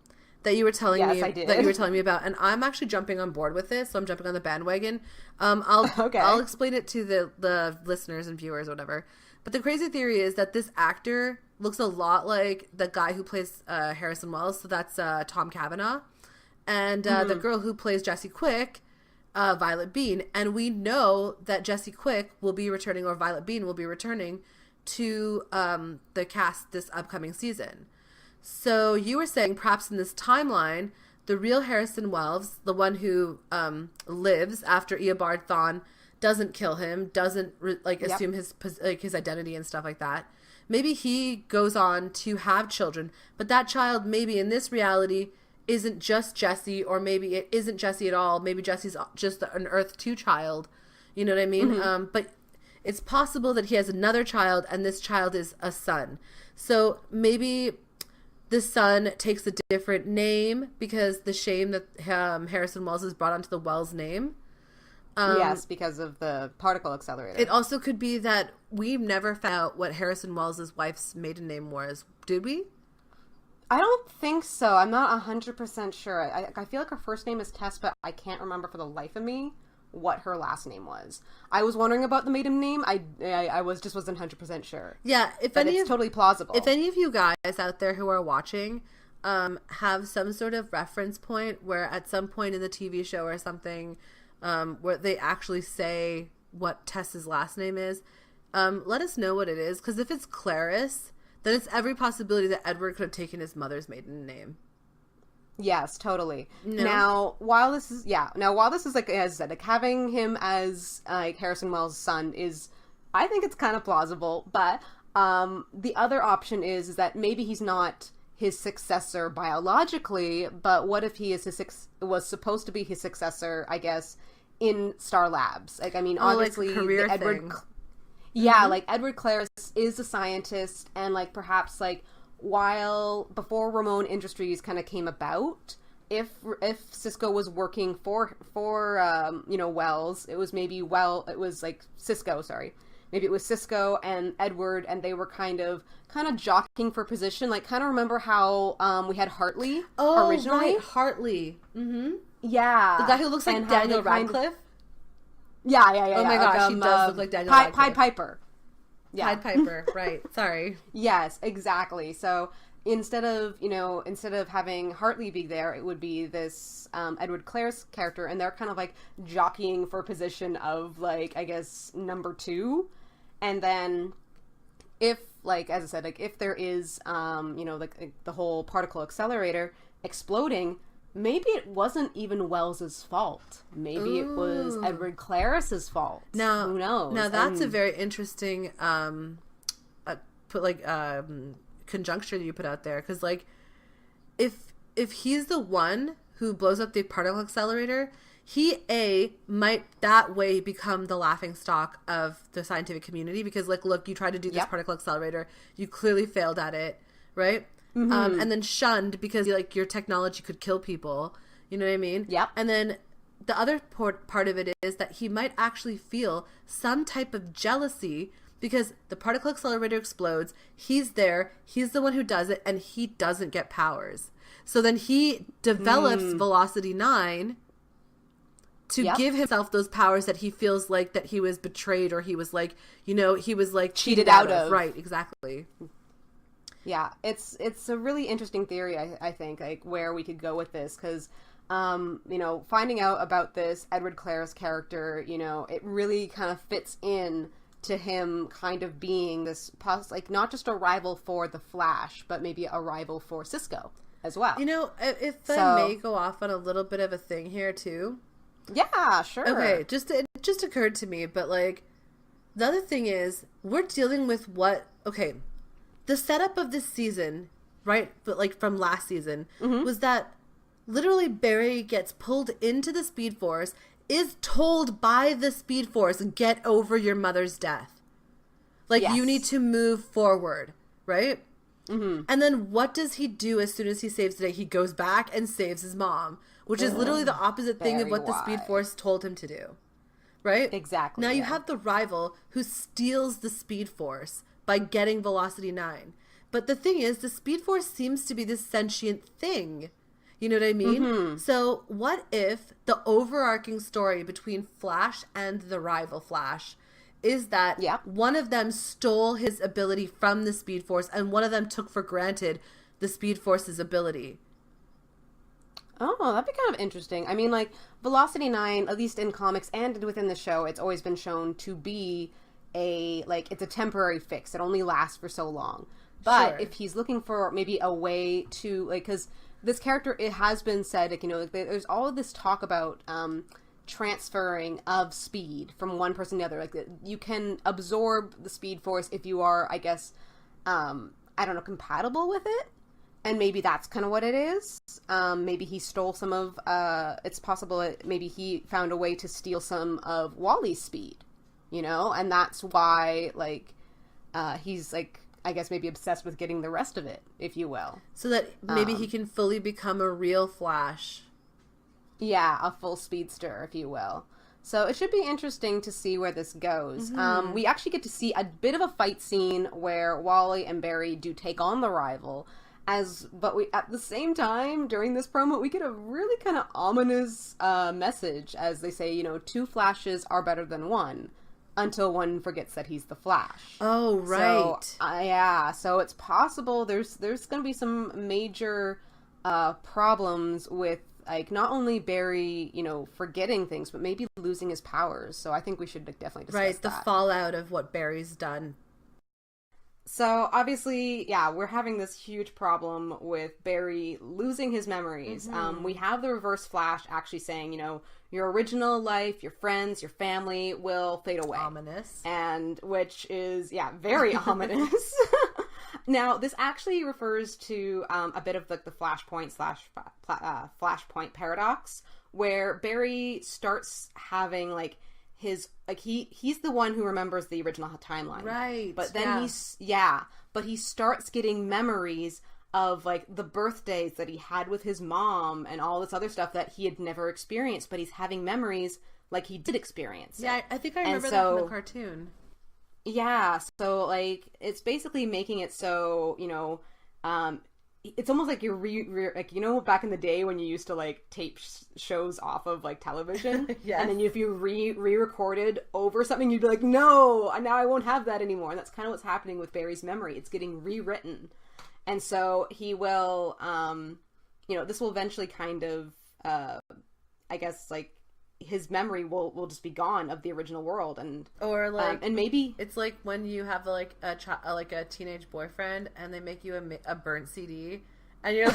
that you were telling me that you were telling me about, and I'm actually jumping on board with this. So I'm jumping on the bandwagon. I'll explain it to the listeners and viewers or whatever. But the crazy theory is that this actor looks a lot like the guy who plays Harrison Wells. So that's Tom Cavanaugh, and the girl who plays Jessie Quick, Violet Bean. And we know that Jessie Quick will be returning, or Violet Bean will be returning to the cast this upcoming season. So you were saying perhaps in this timeline, the real Harrison Wells, the one who lives after Eobard Thawne doesn't kill him, doesn't assume his identity and stuff like that. Maybe he goes on to have children, but that child maybe in this reality isn't just Jessie, or maybe it isn't Jessie at all. Maybe Jessie's just an Earth 2 child. You know what I mean? But it's possible that he has another child, and this child is a son. So maybe the son takes a different name because the shame that Harrison Wells has brought onto the Wells name. Yes, because of the particle accelerator. It also could be that we've never found out what Harrison Wells' wife's maiden name was. Did we? I don't think so. I'm not 100% sure. I feel like her first name is Tess, but I can't remember for the life of me what her last name was. I was wondering about the maiden name. I wasn't 100% sure. Yeah, it's totally plausible. If any of you guys out there who are watching have some sort of reference point where at some point in the TV show or something where they actually say what Tess's last name is, let us know what it is, because if it's Claris, then it's every possibility that Edward could have taken his mother's maiden name. Yes, totally. No. Now, while this is like, as I said, like having him as like Harrison Wells' son is, I think it's kind of plausible. But the other option is that maybe he's not his successor biologically, but what if he is was supposed to be his successor, I guess, in Star Labs? Like, I mean, obviously, like career Edward. thing. Yeah, like Edward Claris is a scientist, and like perhaps like before Ramon Industries kind of came about, if Cisco was working for Wells, it was like Cisco, sorry. Maybe it was Cisco and Edward, and they were kind of jockeying for position. Like, kind of remember how we had Hartley originally? Right, Hartley. Mm-hmm. Yeah. The guy who looks like Daniel Radcliffe? Yeah. Oh my gosh, he does look like Daniel Radcliffe. Pied Piper. Yeah. Pied Piper, right. Sorry. Yes, exactly. So instead of having Hartley be there, it would be this Edward Claris character, and they're kind of like jockeying for position of, like, I guess, number 2. And then if, like, as I said, like if there is like the whole particle accelerator exploding, maybe it wasn't even Wells's fault. Maybe it was Edward Claris's fault. Now, who knows? Now that's a very interesting conjuncture that you put out there, because like if he's the one who blows up the particle accelerator, he might that way become the laughing stock of the scientific community, because like, look, you tried to do this particle accelerator, you clearly failed at it, right? Mm-hmm. And then shunned because like your technology could kill people, you know what I mean? Yep. And then the other part of it is that he might actually feel some type of jealousy because the particle accelerator explodes, he's there, he's the one who does it, and he doesn't get powers. So then he develops Velocity 9 to give himself those powers that he feels like that he was betrayed, or he was like, he was like cheated out of. Right, exactly. Yeah, it's a really interesting theory, I think, like where we could go with this, because finding out about this Edward Claris character, it really kind of fits in to him kind of being this, like, not just a rival for the Flash, but maybe a rival for Cisco as well. If I may go off on a little bit of a thing here too. Yeah, sure. Okay, it just occurred to me, but like, the other thing is, we're dealing with the setup of this season, right? But like from last season, was that literally Barry gets pulled into the Speed Force, is told by the Speed Force, get over your mother's death. Like, you need to move forward, right? Mm-hmm. And then what does he do as soon as he saves the day? He goes back and saves his mom, which is literally the opposite thing of what the Speed Force told him to do. Right? Exactly. Now you have the rival who steals the Speed Force by getting Velocity 9. But the thing is, the Speed Force seems to be this sentient thing. You know what I mean? Mm-hmm. So what if the overarching story between Flash and the rival Flash is that one of them stole his ability from the Speed Force and one of them took for granted the Speed Force's ability? Oh, that'd be kind of interesting. I mean, like, Velocity 9, at least in comics and within the show, it's always been shown to be it's a temporary fix. It only lasts for so long. But if he's looking for maybe a way to, like, because this character, it has been said, like, you know, like, there's all of this talk about transferring of speed from one person to the other. Like, you can absorb the Speed Force if you are, I guess, I don't know, compatible with it. And maybe that's kind of what it is. Maybe he stole some of, it's possible maybe he found a way to steal some of Wally's speed, you know? And that's why, like, he's, like, I guess maybe obsessed with getting the rest of it, if you will. So that maybe he can fully become a real Flash. Yeah, a full speedster, if you will. So it should be interesting to see where this goes. Mm-hmm. We actually get to see a bit of a fight scene where Wally and Barry do take on the rival. But we, at the same time, during this promo, we get a really kind of ominous message as they say, you know, 2 Flashes are better than one until one forgets that he's the Flash. Oh, right. So, yeah, so it's possible there's going to be some major problems with, like, not only Barry, you know, forgetting things, but maybe losing his powers. So I think we should definitely discuss that. Right, the fallout of what Barry's done. So, obviously, yeah, we're having this huge problem with Barry losing his memories. Mm-hmm. We have the Reverse Flash actually saying, you know, your original life, your friends, your family will fade away. Ominous. And, which is, yeah, very ominous. Now, this actually refers to a bit of like the Flashpoint Flashpoint paradox, where Barry starts having, like, he's the one who remembers the original timeline. Right. But then he starts getting memories of, like, the birthdays that he had with his mom and all this other stuff that he had never experienced, but he's having memories like he did experience. Yeah, I think I remember that from the cartoon. Yeah, so, like, it's basically making it so, you know, it's almost like you're like, you know, back in the day when you used to, like, tape shows off of, like, television, yes. And then if you re-recorded over something, you'd be like, no, now I won't have that anymore. And that's kind of what's happening with Barry's memory. It's getting rewritten, and so he will, you know, this will eventually kind of, I guess, like, his memory will just be gone of the original world, or like, and maybe it's like when you have like a teenage boyfriend and they make you a burnt CD, and you're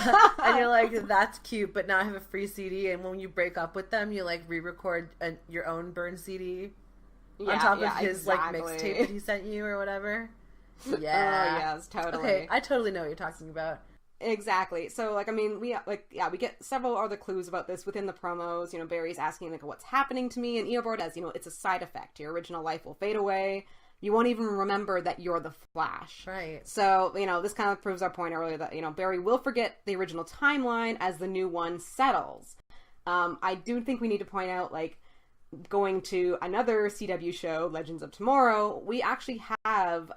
like that's cute, but now I have a free CD, and when you break up with them, you like re-record your own burnt CD on top of his like mixtape that he sent you or whatever. Yeah. Oh yes, totally. Okay, I totally know what you're talking about. Exactly. So, like, I mean, we get several other clues about this within the promos. You know, Barry's asking, like, what's happening to me? And Eobard says, you know, it's a side effect. Your original life will fade away. You won't even remember that you're the Flash. Right. So, you know, this kind of proves our point earlier that, you know, Barry will forget the original timeline as the new one settles. I do think we need to point out, like, going to another CW show, Legends of Tomorrow, we actually have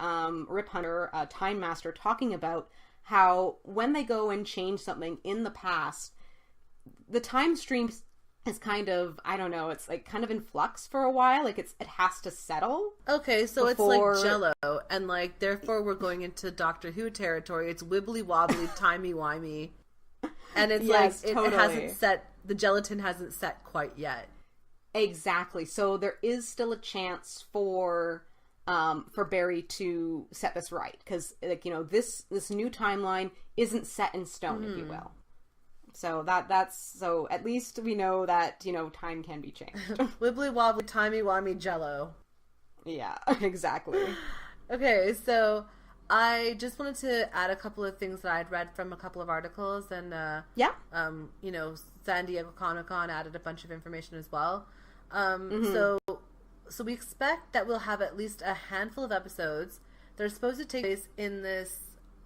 Rip Hunter, Time Master, talking about how when they go and change something in the past, the time stream is kind of, I don't know, it's like kind of in flux for a while. Like it has to settle. Okay, so before... it's like Jello, and like therefore we're going into Doctor Who territory. It's wibbly wobbly, timey wimey, and it's yes, like it hasn't set. The gelatin hasn't set quite yet. Exactly. So there is still a chance for Barry to set this right, because, like, you know, this new timeline isn't set in stone, if you will. So that's so at least we know that, you know, time can be changed. Wibbly wobbly, timey wimey, Jello. Yeah, exactly. Okay, so I just wanted to add a couple of things that I'd read from a couple of articles, and you know, San Diego Comic-Con added a bunch of information as well. So we expect that we'll have at least a handful of episodes that are supposed to take place in this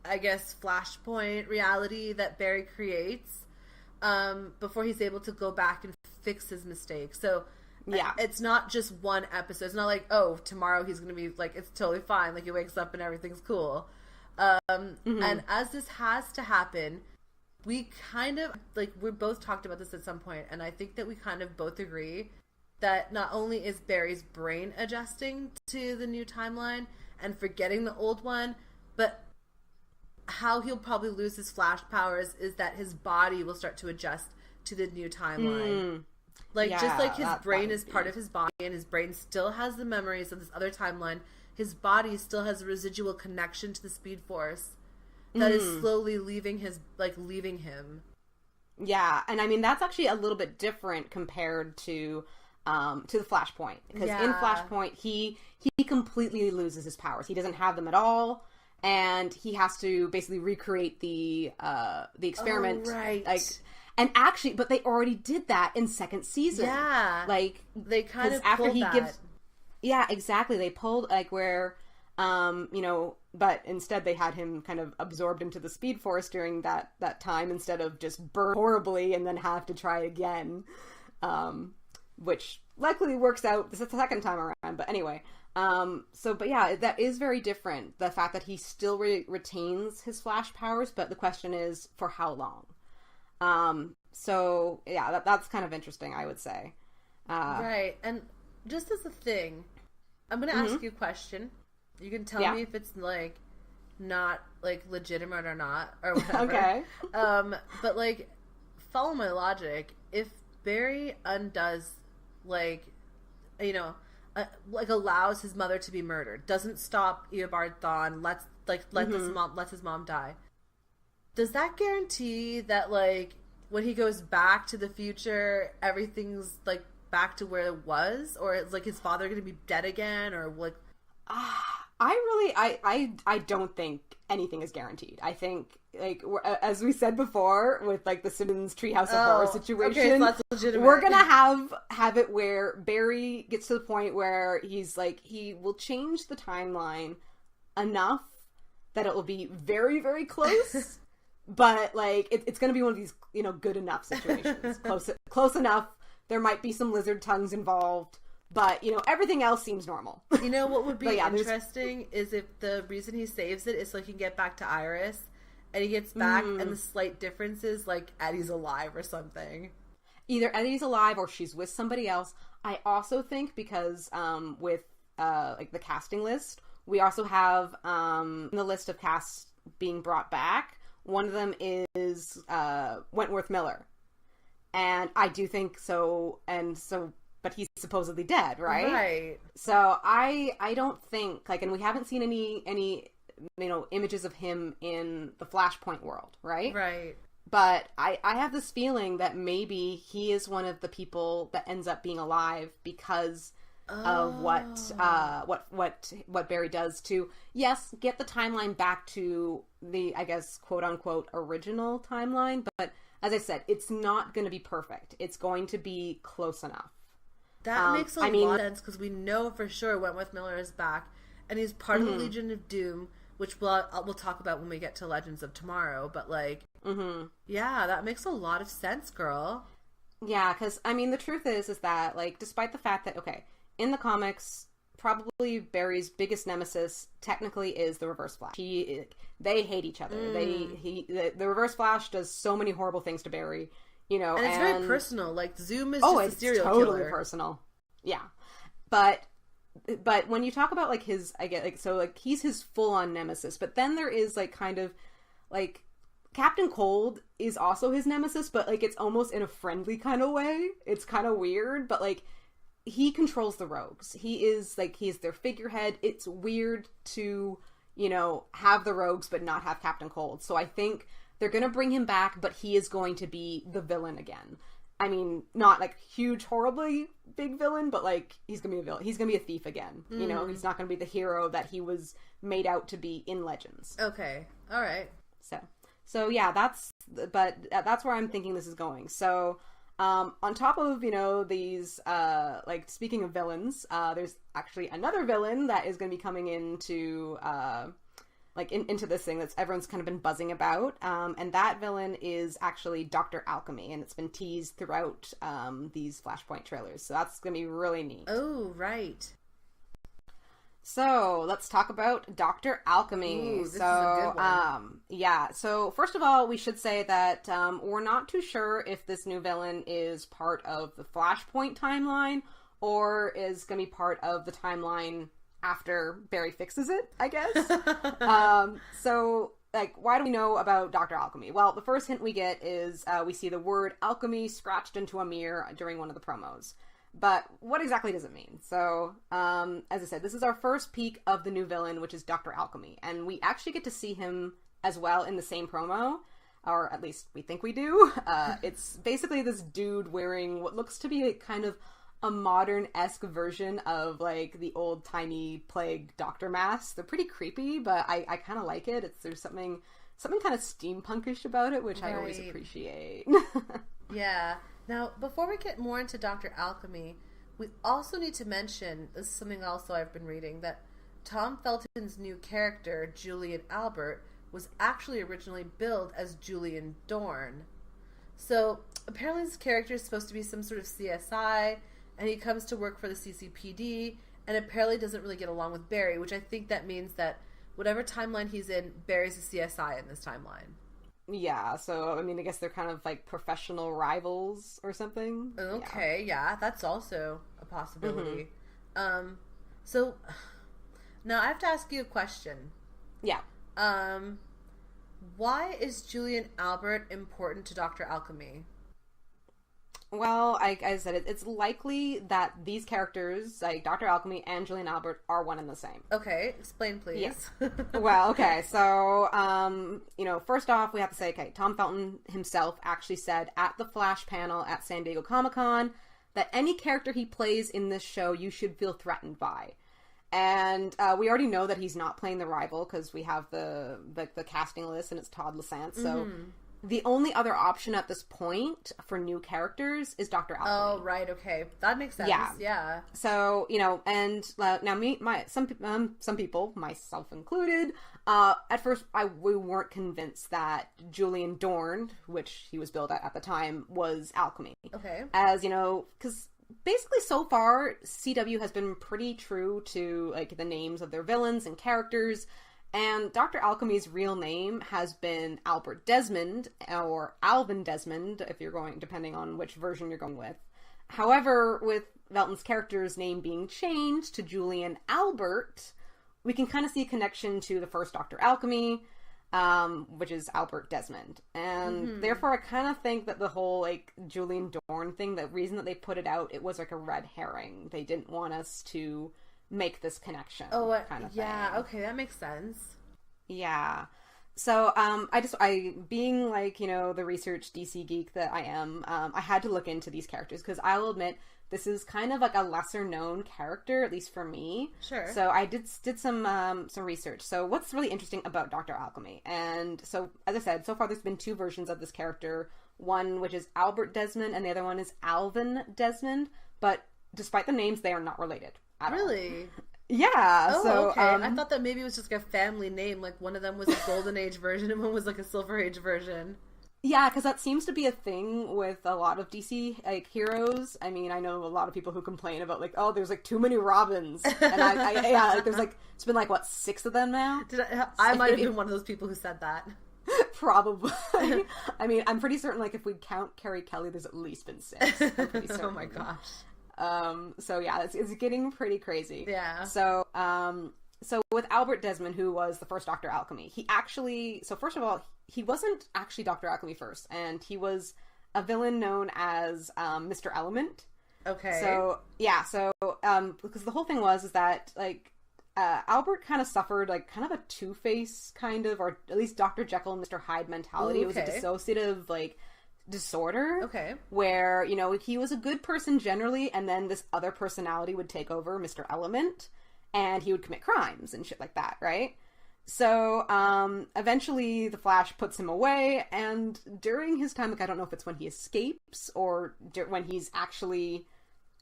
I guess, Flashpoint reality that Barry creates before he's able to go back and fix his mistake. So yeah, it's not just one episode. It's not like, oh, tomorrow he's going to be like, it's totally fine. Like, he wakes up and everything's cool. And as this has to happen, we kind of, like, we both talked about this at some point, and I think that we kind of both agree that not only is Barry's brain adjusting to the new timeline and forgetting the old one, but how he'll probably lose his flash powers is that his body will start to adjust to the new timeline. Like, just like his brain is part of his body, and his brain still has the memories of this other timeline, his body still has a residual connection to the Speed Force that is slowly leaving him. Yeah, and I mean, that's actually a little bit different compared to the Flashpoint. Because in Flashpoint, he completely loses his powers. He doesn't have them at all, and he has to basically recreate the experiment. Oh, right. Like, and actually, but they already did that in second season. Yeah. Like, they kind of after pulled he that. gives. Yeah, exactly. They pulled, like, where, but instead they had him kind of absorbed into the Speed Force during that time instead of just burn horribly and then have to try again, which luckily works out the second time around. But anyway, but yeah, that is very different. The fact that he still retains his flash powers, but the question is for how long? So yeah, that's kind of interesting, I would say. Right, and just as a thing, I'm going to ask you a question. You can tell me if it's, like, not, like, legitimate or not, or whatever. Okay. But, like, follow my logic. If Barry undoes, like, allows his mother to be murdered, doesn't stop Eobard Thawne, lets his mom die, does that guarantee that, like, when he goes back to the future, everything's, like, back to where it was? Or is, like, his father going to be dead again? Or, like... I don't think anything is guaranteed. I think, like, as we said before, with, like, the Simmons Treehouse of Horror situation, okay, so that's legitimate. We're gonna have it where Barry gets to the point where he's, like, he will change the timeline enough that it will be very, very close, but, like, it's gonna be one of these, good enough situations. Close enough. There might be some lizard tongues involved, but, everything else seems normal. You know what would be interesting is if the reason he saves it is so he can get back to Iris, and he gets back, and the slight difference is, like, Eddie's alive or something. Either Eddie's alive or she's with somebody else. I also think because with, like, the casting list, we also have the list of casts being brought back. One of them is Wentworth Miller. And I do think so, but he's supposedly dead, right? Right. So I don't think, like, and we haven't seen any images of him in the Flashpoint world, right? Right. But I have this feeling that maybe he is one of the people that ends up being alive because of what Barry does to, yes, get the timeline back to the, I guess, quote unquote original timeline, but as I said, it's not going to be perfect. It's going to be close enough. That makes a lot of sense, because we know for sure Wentworth Miller is back, and he's part of the Legion of Doom, which we'll talk about when we get to Legends of Tomorrow. But, like, yeah, that makes a lot of sense, girl. Yeah, because, I mean, the truth is that, like, despite the fact that, okay, in the comics, probably Barry's biggest nemesis technically is the Reverse Flash. They hate each other. The Reverse Flash does so many horrible things to Barry, and it's very personal. Like, Zoom is just a serial killer. Oh, it's totally killer. Personal. Yeah, but when you talk about, like, his, I get, like, so, like, he's his full on nemesis, but then there is, like, kind of, like, Captain Cold is also his nemesis, but, like, it's almost in a friendly kind of way. It's kind of weird, but, like, he controls the rogues. He's their figurehead. It's weird to, have the rogues but not have Captain Cold. So I think they're going to bring him back, but he is going to be the villain again. I mean, not, like, huge, horribly big villain, but, like, he's going to be a villain. He's going to be a thief again. He's not going to be the hero that he was made out to be in Legends. Okay. All right. So yeah, that's where I'm thinking this is going. So, on top of, these, like, speaking of villains, there's actually another villain that is going to be coming into, into this thing that's everyone's kind of been buzzing about. And that villain is actually Dr. Alchemy, and it's been teased throughout these Flashpoint trailers. So that's going to be really neat. Oh, right. So let's talk about Dr. Alchemy. Ooh, this is a good one. Yeah. So first of all, we should say that we're not too sure if this new villain is part of the Flashpoint timeline or is going to be part of the timeline after Barry fixes it, I guess. So, like, why do we know about Dr. Alchemy? Well, the first hint we get is we see the word alchemy scratched into a mirror during one of the promos. But what exactly does it mean? So, as I said, this is our first peek of the new villain, which is Dr. Alchemy. And we actually get to see him as well in the same promo, or at least we think we do. It's basically this dude wearing what looks to be a kind of a modern-esque version of, like, the old-timey plague doctor mask. They're pretty creepy, but I kind of like it. There's something kind of steampunkish about it, which I always appreciate. Yeah. Now, before we get more into Dr. Alchemy, we also need to mention, this is something also I've been reading, that Tom Felton's new character, Julian Albert, was actually originally billed as Julian Dorn. So, apparently this character is supposed to be some sort of CSI, and he comes to work for the CCPD, and apparently doesn't really get along with Barry, which I think that means that whatever timeline he's in, Barry's a CSI in this timeline. Yeah, so, I mean, I guess they're kind of, like, professional rivals or something. Okay, yeah, that's also a possibility. So, now I have to ask you a question. Yeah. Why is Julian Albert important to Dr. Alchemy? Well, I said, it's likely that these characters, like Dr. Alchemy and Julian Albert, are one and the same. Okay, explain, please. Yeah. Well, okay, so, first off, we have to say, okay, Tom Felton himself actually said at the Flash panel at San Diego Comic-Con that any character he plays in this show, you should feel threatened by. And we already know that he's not playing the rival because we have the casting list and it's Todd Lasant, so... The only other option at this point for new characters is Dr. Alchemy. Oh, right, okay. That makes sense. Yeah. So, and now some people, myself included, at first we weren't convinced that Julian Dorn, which he was billed at the time, was Alchemy. Okay. As, because basically so far, CW has been pretty true to, like, the names of their villains and characters. And Dr. Alchemy's real name has been Albert Desmond, or Alvin Desmond, if you're going, depending on which version you're going with. However, with Felton's character's name being changed to Julian Albert, we can kind of see a connection to the first Dr. Alchemy, which is Albert Desmond. And therefore, I kind of think that the whole, like, Julian Dorn thing, the reason that they put it out, it was like a red herring. They didn't want us to make this connection. Kind of yeah, thing. Okay, that makes sense. Yeah. So, I being, like, the research DC geek that I am, I had to look into these characters, because I'll admit, this is kind of like a lesser known character, at least for me. Sure. So I did some research. So what's really interesting about Dr. Alchemy? And so, as I said, so far there's been two versions of this character. One, which is Albert Desmond, and the other one is Alvin Desmond, but despite the names, they are not related. Really? Yeah. Oh, so, okay. I thought that maybe it was just like a family name. Like one of them was a Golden Age version and one was like a Silver Age version. Yeah, because that seems to be a thing with a lot of DC, like, heroes. I mean, I know a lot of people who complain about, like, oh, there's, like, too many Robins. And there's, like, it's been, like, what, 6 of them now? I might have been one of those people who said that. Probably. I mean, I'm pretty certain, like, if we count Carrie Kelly, there's at least been 6. I'm pretty certain. Oh my gosh. So yeah, it's getting pretty crazy. Yeah. So with Albert Desmond, who was the first Dr. Alchemy, first of all, he wasn't actually Dr. Alchemy first, and he was a villain known as Mr. Element. Okay. So yeah, because the whole thing is that, like, Albert kind of suffered, like, kind of a Two-Face kind of, or at least Dr. Jekyll and Mr. Hyde mentality. Okay. It was a dissociative, like, disorder. Okay. Where, he was a good person generally, and then this other personality would take over, Mr. Element, and he would commit crimes and shit like that, right? So, eventually the Flash puts him away, and during his time, like, I don't know if it's when he escapes or when he's actually,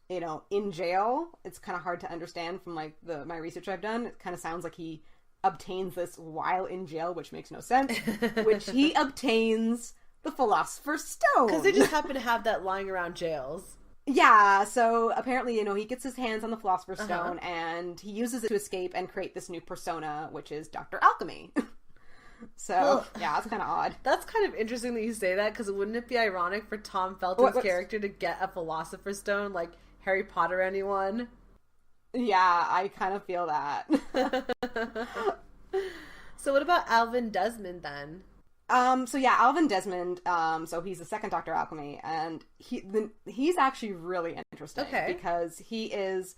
in jail. It's kind of hard to understand from, like, my research I've done. It kind of sounds like he obtains this while in jail, which makes no sense, which he obtains the Philosopher's Stone. Because they just happen to have that lying around jails. Yeah, so apparently, he gets his hands on the Philosopher's Stone, and he uses it to escape and create this new persona, which is Dr. Alchemy. So, yeah, that's kind of odd. That's kind of interesting that you say that, because wouldn't it be ironic for Tom Felton's character to get a Philosopher's Stone, like Harry Potter anyone? Yeah, I kind of feel that. So what about Alvin Desmond, then? Alvin Desmond, so he's the second Dr. Alchemy, and he's actually really interesting, because he's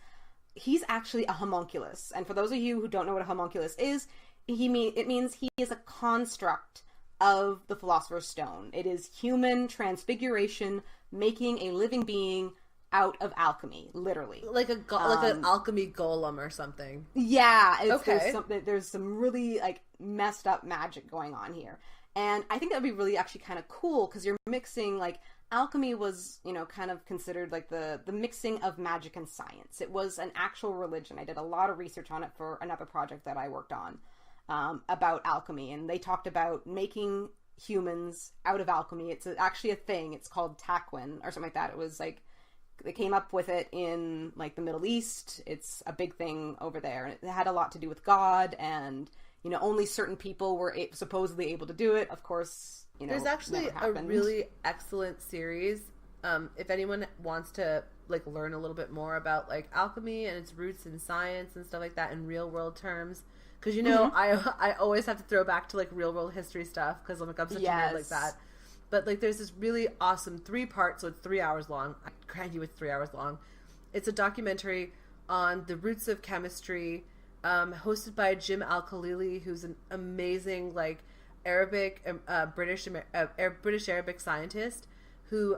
actually a homunculus. And for those of you who don't know what a homunculus is, it means he is a construct of the Philosopher's Stone. It is human transfiguration, making a living being out of alchemy, literally. Like an alchemy golem or something. Yeah, there's some really, like, messed up magic going on here. And I think that would be really actually kind of cool, because you're mixing, like, alchemy was, kind of considered like the mixing of magic and science. It was an actual religion. I did a lot of research on it for another project that I worked on about alchemy, and they talked about making humans out of alchemy. It's actually a thing. It's called Taquin or something like that. It was like, they came up with it in, like, the Middle East. It's a big thing over there, and it had a lot to do with God, and only certain people were supposedly able to do it. Of course, there's actually a really excellent series. If anyone wants to, like, learn a little bit more about, like, alchemy and its roots in science and stuff like that in real world terms, because I always have to throw back to, like, real world history stuff, because I'm such a nerd like that. But, like, there's this really awesome 3-part, so it's 3 hours long. I grant you it's 3 hours long. It's a documentary on the roots of chemistry, hosted by Jim Al-Khalili, who's an amazing, like, British Arabic scientist who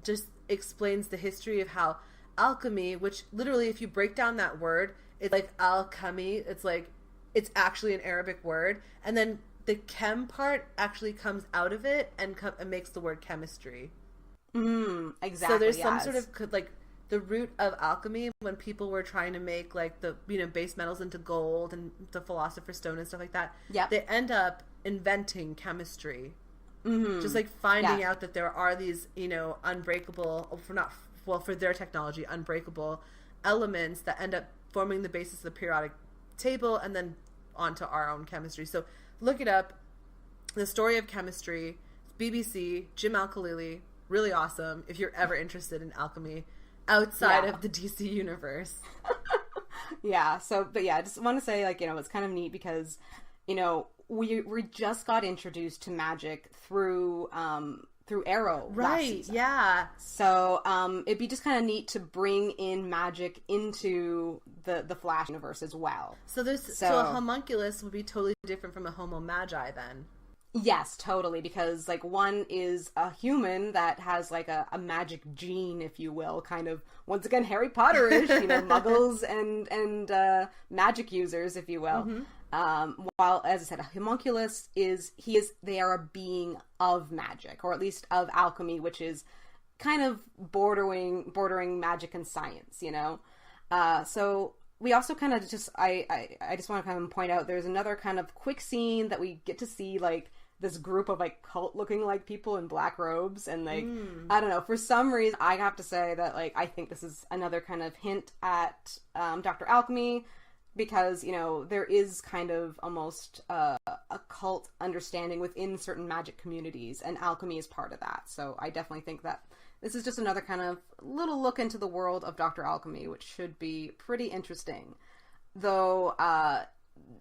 just explains the history of how alchemy, which literally, if you break down that word, it's like alchemy. It's like, it's actually an Arabic word, and then the chem part actually comes out of it and makes the word chemistry. Exactly. So there's some sort of, like, the root of alchemy, when people were trying to make, like, the base metals into gold and the Philosopher's Stone and stuff like that. Yep. They end up inventing chemistry. Just, like, finding out that there are these unbreakable, for their technology, unbreakable elements that end up forming the basis of the periodic table, and then onto our own chemistry. So look it up. The Story of Chemistry. It's BBC. Jim Al-Khalili. Really awesome if you're ever interested in alchemy outside of the DC universe. I just want to say, like, it's kind of neat because, we just got introduced to magic through Arrow. Right, yeah. So, it'd be just kind of neat to bring in magic into the Flash universe as well. So a homunculus would be totally different from a homo magi then. Yes, totally, because, like, one is a human that has, like, a magic gene, if you will, kind of, once again, Harry Potter-ish, muggles and magic users, if you will. While, as I said, a homunculus they are a being of magic, or at least of alchemy, which is kind of bordering magic and science, So we also kind of just, I just want to kind of point out, there's another kind of quick scene that we get to see, like, this group of, like, cult-looking, like, people in black robes, and, like, I don't know, for some reason, I have to say that, like, I think this is another kind of hint at Dr. Alchemy, because, there is kind of almost a cult understanding within certain magic communities, and alchemy is part of that. So I definitely think that this is just another kind of little look into the world of Dr. Alchemy, which should be pretty interesting. Though,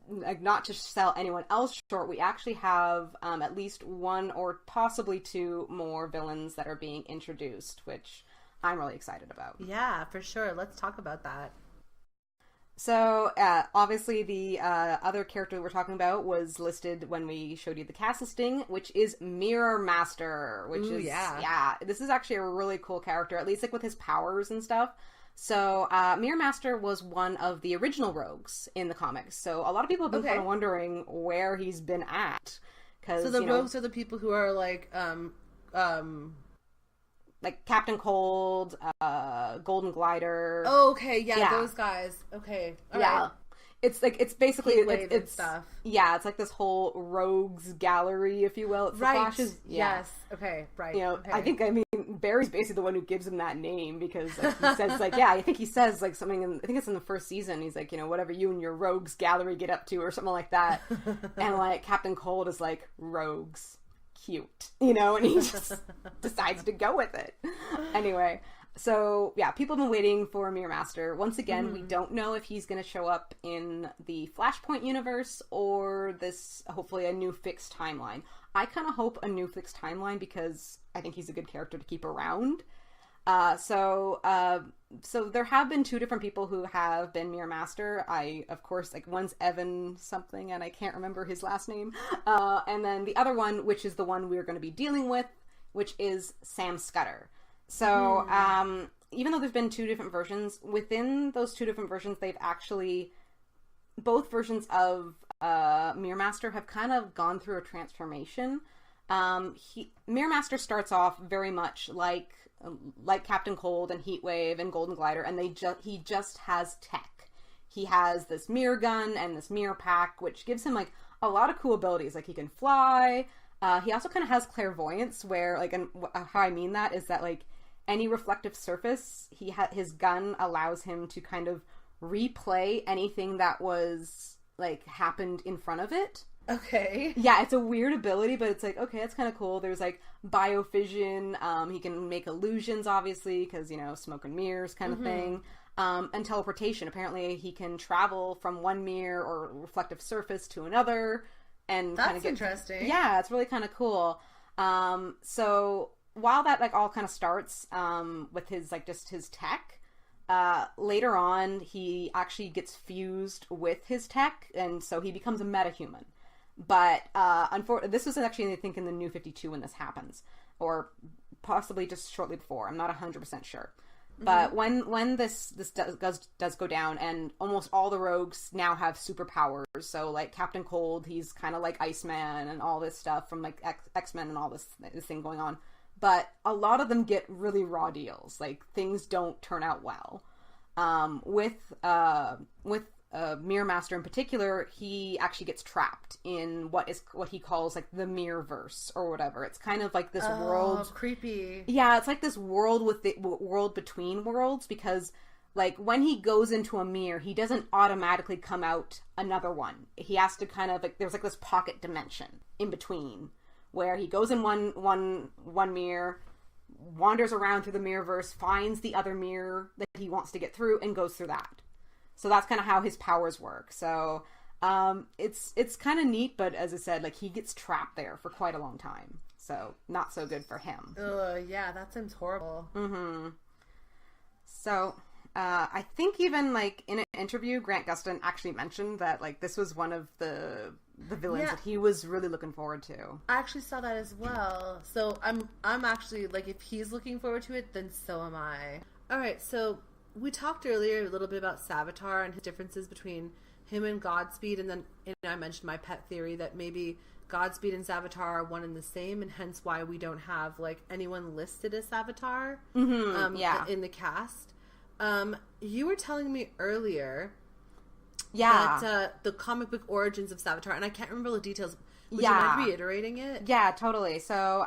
like, not to sell anyone else short, we actually have at least one or possibly two more villains that are being introduced, which I'm really excited about. Yeah, for sure. Let's talk about that. So, obviously, the other character that we're talking about was listed when we showed you the cast listing, which is Mirror Master, which this is actually a really cool character, at least, like, with his powers and stuff. So, Mirror Master was one of the original rogues in the comics, so a lot of people have been kind of wondering where he's been at. So the rogues are the people who are, like Captain Cold, Golden Glider. Oh, okay, yeah, those guys. Okay, all right. It's like, it's basically, Heatwave and it's stuff. Yeah, it's like this whole rogues gallery, if you will. It's Right. the Flash's, yeah. Yes. Okay. Right. You know, okay. I mean, Barry's basically the one who gives him that name because like, he says, like, yeah, I think he says, like, something I think it's in the first season. He's like, you know, whatever you and your rogues gallery get up to or something like that. And, like, Captain Cold is like, rogues. Cute. You know, and he just decides to go with it. Anyway. So, yeah, people have been waiting for Mirror Master. Once again, we don't know if he's going to show up in the Flashpoint universe or this, hopefully, a new fixed timeline. I kind of hope a new fixed timeline because I think he's a good character to keep around. So there have been two different people who have been Mirror Master. Of course, like, one's Evan something, and I can't remember his last name. And then the other one, which is the one we're going to be dealing with, which is Sam Scudder. So, even though there's been two different versions, within those two different versions, they've actually, both versions of Mirror Master have kind of gone through a transformation. Mirror Master starts off very much like Captain Cold and Heatwave and Golden Glider, and he just has tech. He has this mirror gun and this mirror pack, which gives him, like, a lot of cool abilities. Like, he can fly. He also kind of has clairvoyance, where, like, and how I mean that is that, like, any reflective surface, his gun allows him to kind of replay anything that was, like, happened in front of it. Okay. Yeah, it's a weird ability, but it's like, okay, that's kind of cool. There's, like, biofission. He can make illusions, obviously, because, you know, smoke and mirrors kind of thing. And teleportation. Apparently, he can travel from one mirror or reflective surface to another. And that's kind of interesting. Yeah, it's really kind of cool. So while that, like, all kind of starts with his, like, just his tech, later on he actually gets fused with his tech, and so he becomes a metahuman. But this was actually, I think, in the New 52 when this happens, or possibly just shortly before. I'm not 100% sure. But when this does go down, and almost all the rogues now have superpowers. So, like, Captain Cold, he's kind of like Iceman and all this stuff from, like, X-Men and all this thing going on. But a lot of them get really raw deals. Like, things don't turn out well. With Mirror Master in particular, he actually gets trapped in what he calls, like, the Mirrorverse or whatever. It's kind of like this world. Creepy. Yeah, it's like this world with the world between worlds, because, like, when he goes into a mirror, he doesn't automatically come out another one. He has to kind of, like, there's, like, this pocket dimension in between where he goes in one mirror, wanders around through the Mirrorverse, finds the other mirror that he wants to get through, and goes through that. So that's kind of how his powers work. So it's kind of neat, but as I said, like, he gets trapped there for quite a long time. So not so good for him. Yeah, that seems horrible. So I think even, like, in an interview, Grant Gustin actually mentioned that, like, this was one of the villains that he was really looking forward to. I actually saw that as well. So I'm actually, like, if he's looking forward to it, then so am I. All right, so we talked earlier a little bit about Savatage and his differences between him and Godspeed, and then I mentioned my pet theory that maybe Godspeed and Savatage are one and the same, and hence why we don't have, like, anyone listed as Savatage in the cast. You were telling me earlier that the comic book origins of Savatage, and I can't remember the details. Would you mind reiterating it? Yeah, totally. So,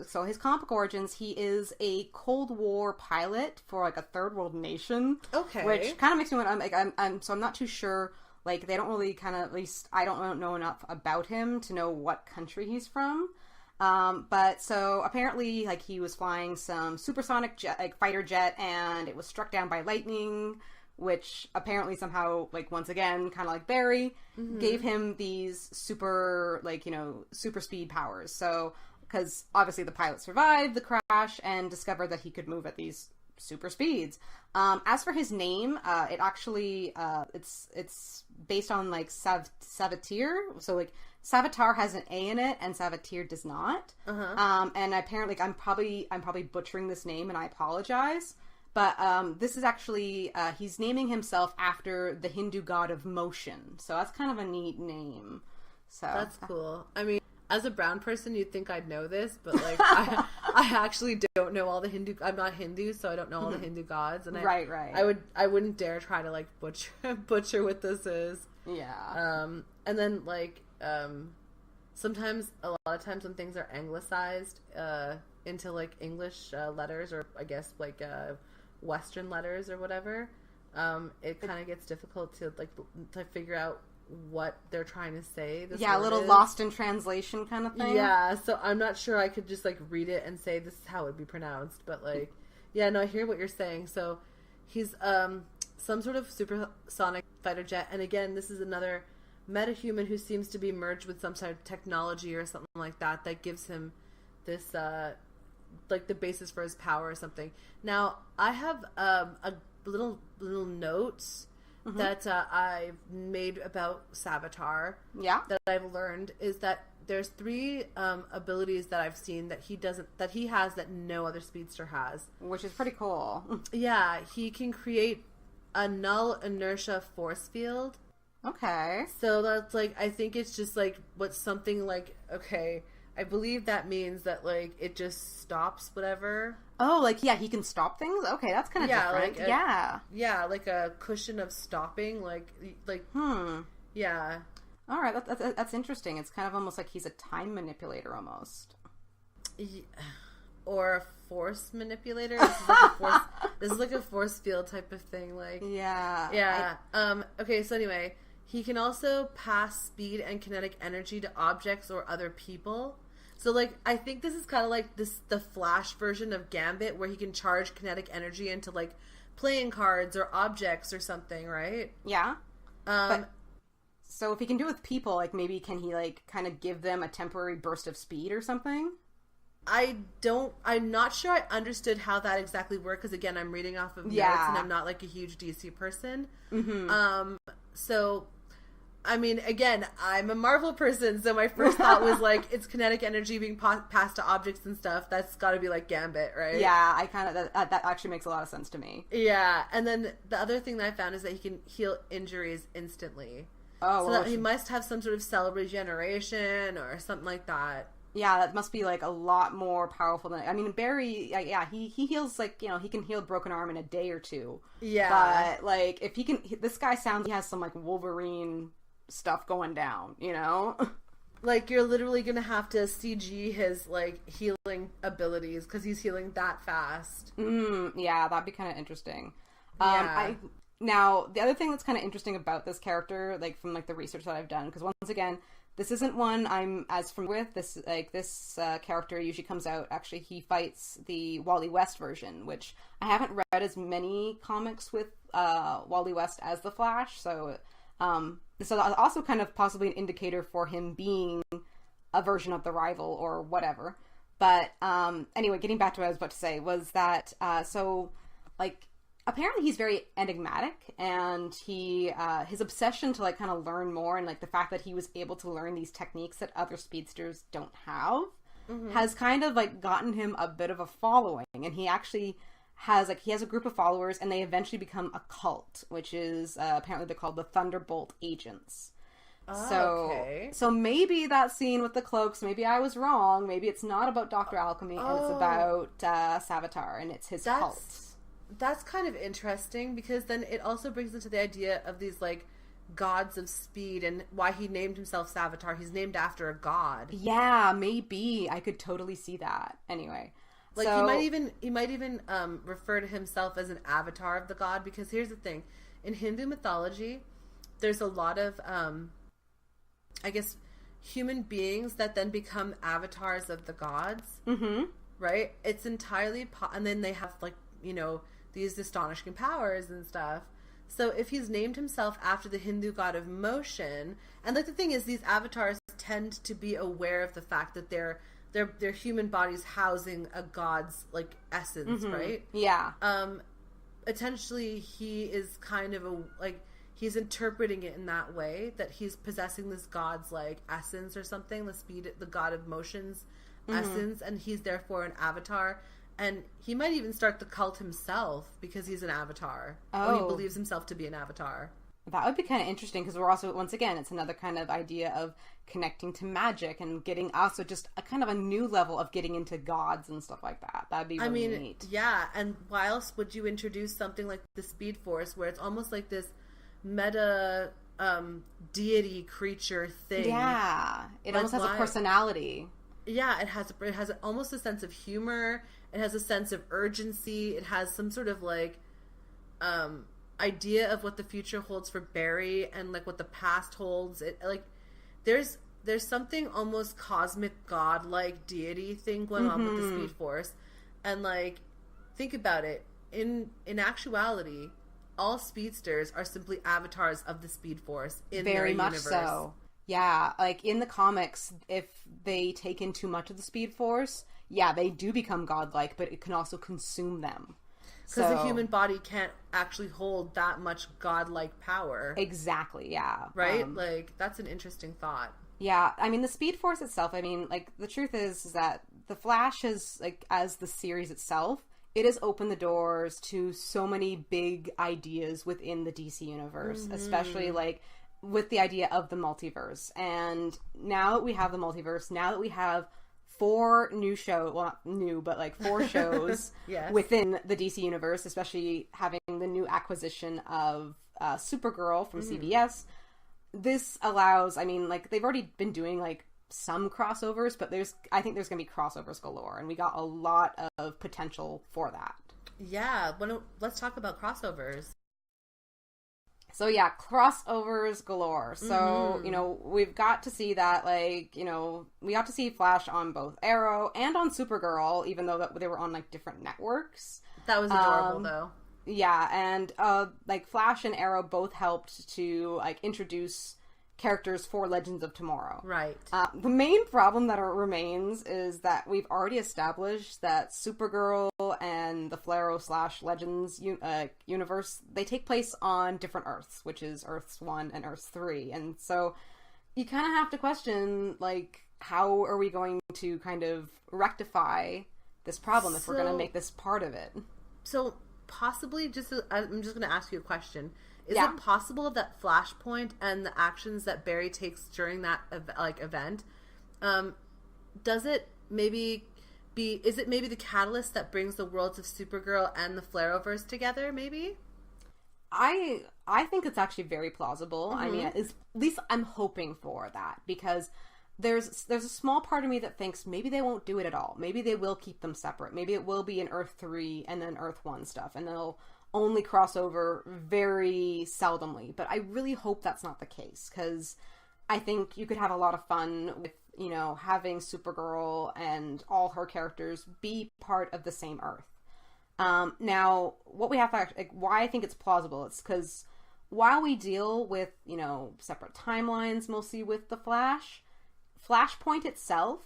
so his comic book origins, he is a Cold War pilot for, like, a third world nation. Okay. Which kind of makes me want. I'm not too sure. Like, they don't really kind of, at least I don't know enough about him to know what country he's from. But so apparently, like, he was flying some supersonic fighter jet, and it was struck down by lightning, which apparently somehow, like, once again, kind of like Barry, gave him these super, like, you know, super speed powers. So, because obviously the pilot survived the crash and discovered that he could move at these super speeds. As for his name, it actually, it's based on, like, Savatage. So, like, Savatage has an A in it, and Savatage does not. And apparently, like, I'm probably butchering this name, and I apologize. But this is actually, he's naming himself after the Hindu god of motion. So that's kind of a neat name. So that's cool. I mean, as a brown person, you'd think I'd know this, but like I actually don't know all the Hindu. I'm not Hindu, so I don't know all the Hindu gods. And right. I wouldn't dare try to like butcher what this is. Yeah. And then like sometimes a lot of times when things are anglicized into like English letters, or I guess like Western letters or whatever, it kind of gets difficult to figure out what they're trying to say. A little lost in translation kind of thing. Yeah, so I'm not sure I could just like read it and say this is how it would be pronounced, but like, yeah, no, I hear what you're saying. So he's some sort of supersonic fighter jet, and again, this is another metahuman who seems to be merged with some sort of technology or something like that gives him this like the basis for his power or something. Now I have a little notes that I've made about Savatage. Yeah. That I've learned is that there's 3 abilities that I've seen that he has that no other speedster has, which is pretty cool. Yeah, he can create a null inertia force field. Okay. So that's like, I think it's just like what's something like, okay, I believe that means that like it just stops whatever. Oh, like, yeah, he can stop things? Okay, that's kind of different. Like yeah, like a cushion of stopping, like yeah. All right, that's interesting. It's kind of almost like he's a time manipulator almost. Yeah. Or a force manipulator. This is like a force field type of thing. Like yeah. Okay, so anyway, he can also pass speed and kinetic energy to objects or other people. So like, I think this is kind of like the Flash version of Gambit, where he can charge kinetic energy into like playing cards or objects or something, right? Yeah. So if he can do it with people, like maybe can he like kind of give them a temporary burst of speed or something? I'm not sure I understood how that exactly worked, because again, I'm reading off of notes and I'm not like a huge DC person. So I mean, again, I'm a Marvel person, so my first thought was like, it's kinetic energy being passed to objects and stuff. That's got to be like Gambit, right? Yeah, I kind of that actually makes a lot of sense to me. Yeah, and then the other thing that I found is that he can heal injuries instantly. Oh, so that he must have some sort of cell regeneration or something like that. Yeah, that must be like a lot more powerful than, I mean, Barry. Yeah, he heals, like, you know, he can heal a broken arm in a day or two. Yeah, but like if he can, this guy sounds like he has some like Wolverine stuff going down, you know? Like, you're literally gonna have to CG his like healing abilities because he's healing that fast. Yeah, that'd be kind of interesting. Yeah. Now, the other thing that's kind of interesting about this character, like from like the research that I've done, because once again, this isn't one I'm as familiar with. This character usually comes out. Actually, he fights the Wally West version, which I haven't read as many comics with Wally West as the Flash. So that's also kind of possibly an indicator for him being a version of the rival or whatever. But anyway, getting back to what I was about to say was that apparently he's very enigmatic, and he his obsession to like kind of learn more, and like the fact that he was able to learn these techniques that other speedsters don't have has kind of like gotten him a bit of a following. And he actually has a group of followers, and they eventually become a cult, which is apparently they're called the Thunderbolt Agents. So maybe that scene with the cloaks, maybe I was wrong. Maybe it's not about Dr. Alchemy, and it's about Savatage, and it's his cult. That's kind of interesting, because then it also brings into the idea of these like gods of speed and why he named himself Savatage. He's named after a god. Yeah, maybe I could totally see that. Anyway, like he might even refer to himself as an avatar of the god, because here's the thing: in Hindu mythology, there's a lot of I guess human beings that then become avatars of the gods. Right? It's entirely and then they have like, you know, these astonishing powers and stuff. So if he's named himself after the Hindu god of motion, and like the thing is, these avatars tend to be aware of the fact that they're human bodies housing a god's like essence, right? Yeah. Potentially he is kind of he's interpreting it in that way, that he's possessing this god's like essence or something, the god of motion's essence, and he's therefore an avatar. And he might even start the cult himself because he's an avatar. Or he believes himself to be an avatar. That would be kind of interesting because we're also, once again, it's another kind of idea of connecting to magic and getting also just a kind of a new level of getting into gods and stuff like that. That'd be really neat. Yeah, and why else would you introduce something like the Speed Force where it's almost like this meta deity creature thing? Yeah, it almost has a personality. Yeah, it has almost a sense of humor. It has a sense of urgency. It has some sort of like idea of what the future holds for Barry and like what the past holds. It like there's something almost cosmic god-like deity thing going on with the Speed Force. And like think about it. In actuality, all speedsters are simply avatars of the Speed Force in Very their much universe. so. Yeah, like in the comics, if they take in too much of the Speed Force, yeah, they do become godlike, but it can also consume them. Because the human body can't actually hold that much godlike power. Exactly, yeah. Right? Like, that's an interesting thought. Yeah, I mean, the Speed Force itself, I mean, like, the truth is that The Flash is, like, as the series itself, it has opened the doors to so many big ideas within the DC universe, especially, like, with the idea of the multiverse. And now that we have the multiverse, now that we have 4 new shows, well, not new, but like 4 shows yes. within the DC universe, especially having the new acquisition of Supergirl from CBS. This allows, I mean, like, they've already been doing like some crossovers, but I think there's going to be crossovers galore, and we got a lot of potential for that. Yeah, let's talk about crossovers. So yeah, crossovers galore. So, you know, we've got to see that, like, you know, we got to see Flash on both Arrow and on Supergirl, even though they were on, like, different networks. That was adorable, though. Yeah, and, like, Flash and Arrow both helped to, like, introduce characters for Legends of Tomorrow. Right. The main problem that remains is that we've already established that Supergirl and the Flaro/Legends universe, they take place on different Earths, which is Earths 1 and Earth 3. And so you kind of have to question, like, how are we going to kind of rectify this problem if we're going to make this part of it? So possibly, I'm just going to ask you a question. Is it possible that Flashpoint and the actions that Barry takes during that event, is it maybe the catalyst that brings the worlds of Supergirl and the Flareverse together? Maybe. I think it's actually very plausible. I mean, at least I'm hoping for that, because there's a small part of me that thinks maybe they won't do it at all. Maybe they will keep them separate. Maybe it will be an Earth 3 and then Earth 1 stuff, and they'll only cross over very seldomly. But I really hope that's not the case, because I think you could have a lot of fun with, you know, having Supergirl and all her characters be part of the same Earth. Now, what we have to, like, why I think it's plausible, it's because while we deal with, you know, separate timelines, mostly with the Flashpoint itself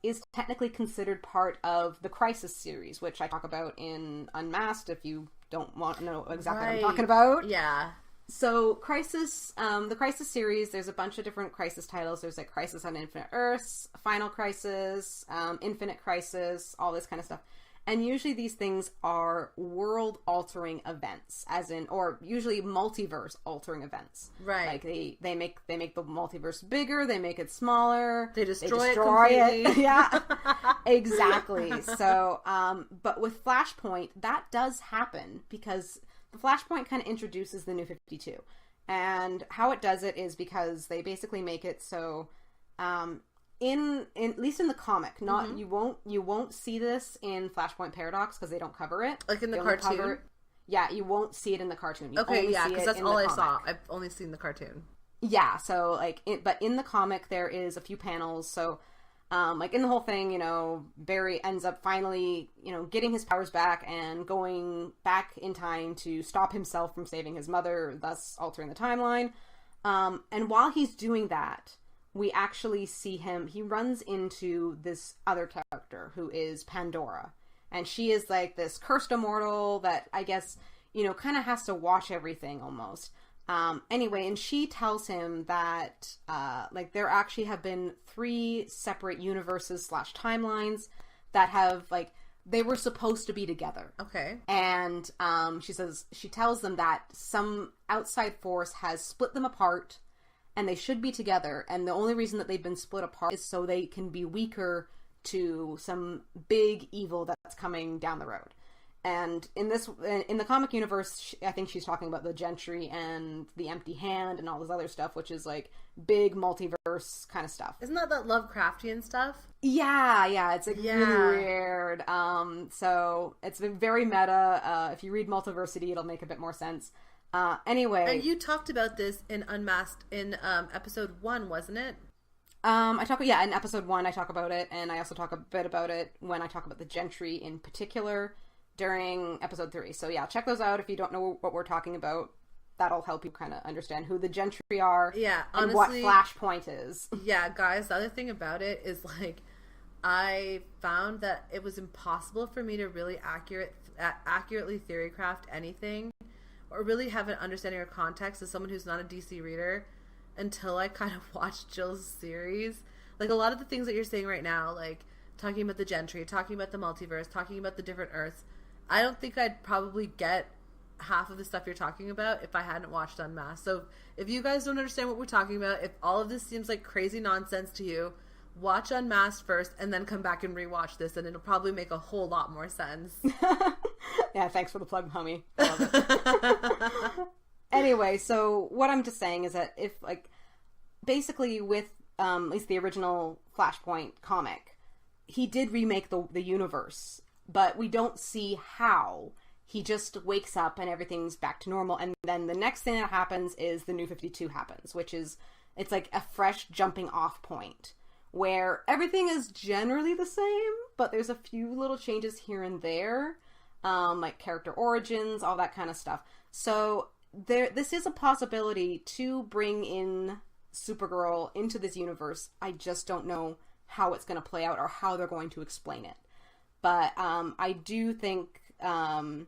is technically considered part of the Crisis series, which I talk about in Unmasked, if you don't want to know exactly what I'm talking about. Yeah. So Crisis, the Crisis series, there's a bunch of different Crisis titles. There's like Crisis on Infinite Earths, Final Crisis, Infinite Crisis, all this kind of stuff. And usually these things are world-altering events, as in, or usually multiverse-altering events. Right. Like they make the multiverse bigger, they make it smaller, they destroy it. Yeah, exactly. So, but with Flashpoint, that does happen because the Flashpoint kind of introduces the New 52, and how it does it is because they basically make it so. In at least in the comic, not you won't see this in Flashpoint Paradox because they don't cover it. Like in the cartoon? Yeah, you won't see it in the cartoon. You okay, yeah, because that's all I comic. saw. I've only seen the cartoon. Yeah, so like, but in the comic there is a few panels. So, like in the whole thing, you know, Barry ends up finally, you know, getting his powers back and going back in time to stop himself from saving his mother, thus altering the timeline. And while he's doing that, we actually see he runs into this other character who is Pandora. And she is like this cursed immortal that I guess, you know, kind of has to watch everything almost. Anyway, and she tells him that, like, there actually have been 3 separate universes / timelines that have, like, They were supposed to be together. Okay. And she tells them that some outside force has split them apart and they should be together. And the only reason that they've been split apart is so they can be weaker to some big evil that's coming down the road. And in the comic universe, I think she's talking about the Gentry and the Empty Hand and all this other stuff, which is like big multiverse kind of stuff. Isn't that Lovecraftian stuff? Yeah, it's like really weird. So it's been very meta. If you read Multiversity, it'll make a bit more sense. Anyway, and you talked about this in Unmasked in episode 1, wasn't it? In episode 1 I talk about it, and I also talk a bit about it when I talk about the Gentry in particular during episode 3. So yeah, check those out if you don't know what we're talking about. That'll help you kind of understand who the Gentry are, and honestly, what Flashpoint is. Yeah, guys, the other thing about it is, like, I found that it was impossible for me to really accurately theory craft anything or really have an understanding or context as someone who's not a DC reader until I kind of watched Jill's series. Like, a lot of the things that you're saying right now, like talking about the Gentry, talking about the multiverse, talking about the different Earths, I don't think I'd probably get half of the stuff you're talking about if I hadn't watched Unmasked. So if you guys don't understand what we're talking about, if all of this seems like crazy nonsense to you, watch Unmasked first and then come back and rewatch this, and it'll probably make a whole lot more sense. Yeah, thanks for the plug, homie. I love it. Anyway, so what I'm just saying is that if, like, basically with at least the original Flashpoint comic, he did remake the universe, but we don't see how. He just wakes up and everything's back to normal, and then the next thing that happens is the New 52 happens, which is, it's like a fresh jumping off point where everything is generally the same, but there's a few little changes here and there, like character origins, all that kind of stuff. So this is a possibility to bring in Supergirl into this universe. I just don't know how it's going to play out or how they're going to explain it. But I do think, I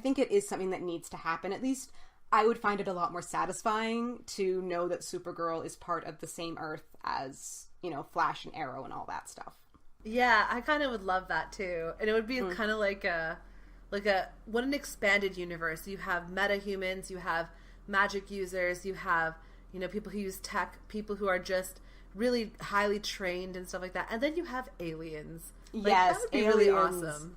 think it is something that needs to happen. At least I would find it a lot more satisfying to know that Supergirl is part of the same Earth as, Flash and Arrow and all that stuff. Yeah, I kind of would love that too. And it would be kind of what an expanded universe. You have meta-humans, you have magic users, you have, people who use tech, people who are just really highly trained and stuff like that. And then you have aliens. Yes, that would be aliens. Really awesome.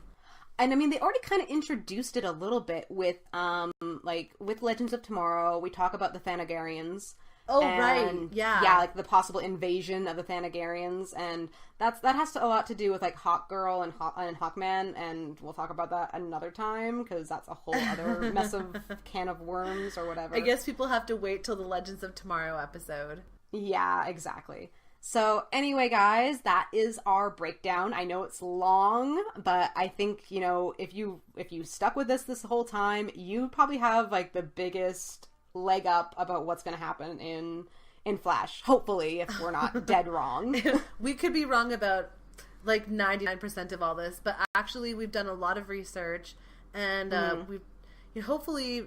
And I mean, they already kind of introduced it a little bit with, with Legends of Tomorrow. We talk about the Thanagarians. Oh, right. Yeah. Yeah, like the possible invasion of the Thanagarians. And that has a lot to do with, like, Hawkgirl and Hawkman. And we'll talk about that another time, because that's a whole other mess of can of worms or whatever. I guess people have to wait till the Legends of Tomorrow episode. Yeah, exactly. So anyway, guys, that is our breakdown. I know it's long, but I think, if you stuck with this whole time, you probably have, like, the biggest leg up about what's going to happen in Flash. Hopefully, if we're not dead wrong. We could be wrong about, like, 99% of all this, but actually we've done a lot of research, and we've hopefully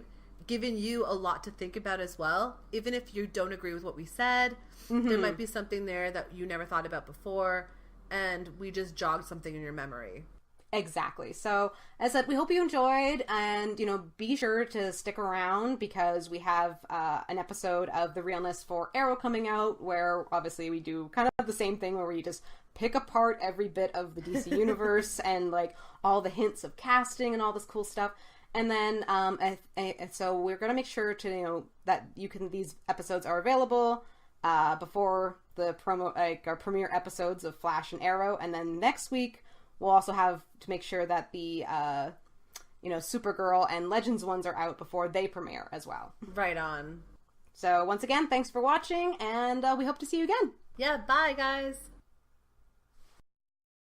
given you a lot to think about as well. Even if you don't agree with what we said, there might be something there that you never thought about before, and we just jogged something in your memory. Exactly. So, as I said, we hope you enjoyed, and, be sure to stick around, because we have an episode of The Realness for Arrow coming out, where obviously we do kind of the same thing, where we just pick apart every bit of the DC universe and, like, all the hints of casting and all this cool stuff. And then, so we're going to make sure to, that these episodes are available before the our premiere episodes of Flash and Arrow. And then next week, we'll also have to make sure that the, Supergirl and Legends ones are out before they premiere as well. Right on. So once again, thanks for watching, and we hope to see you again. Yeah, bye, guys.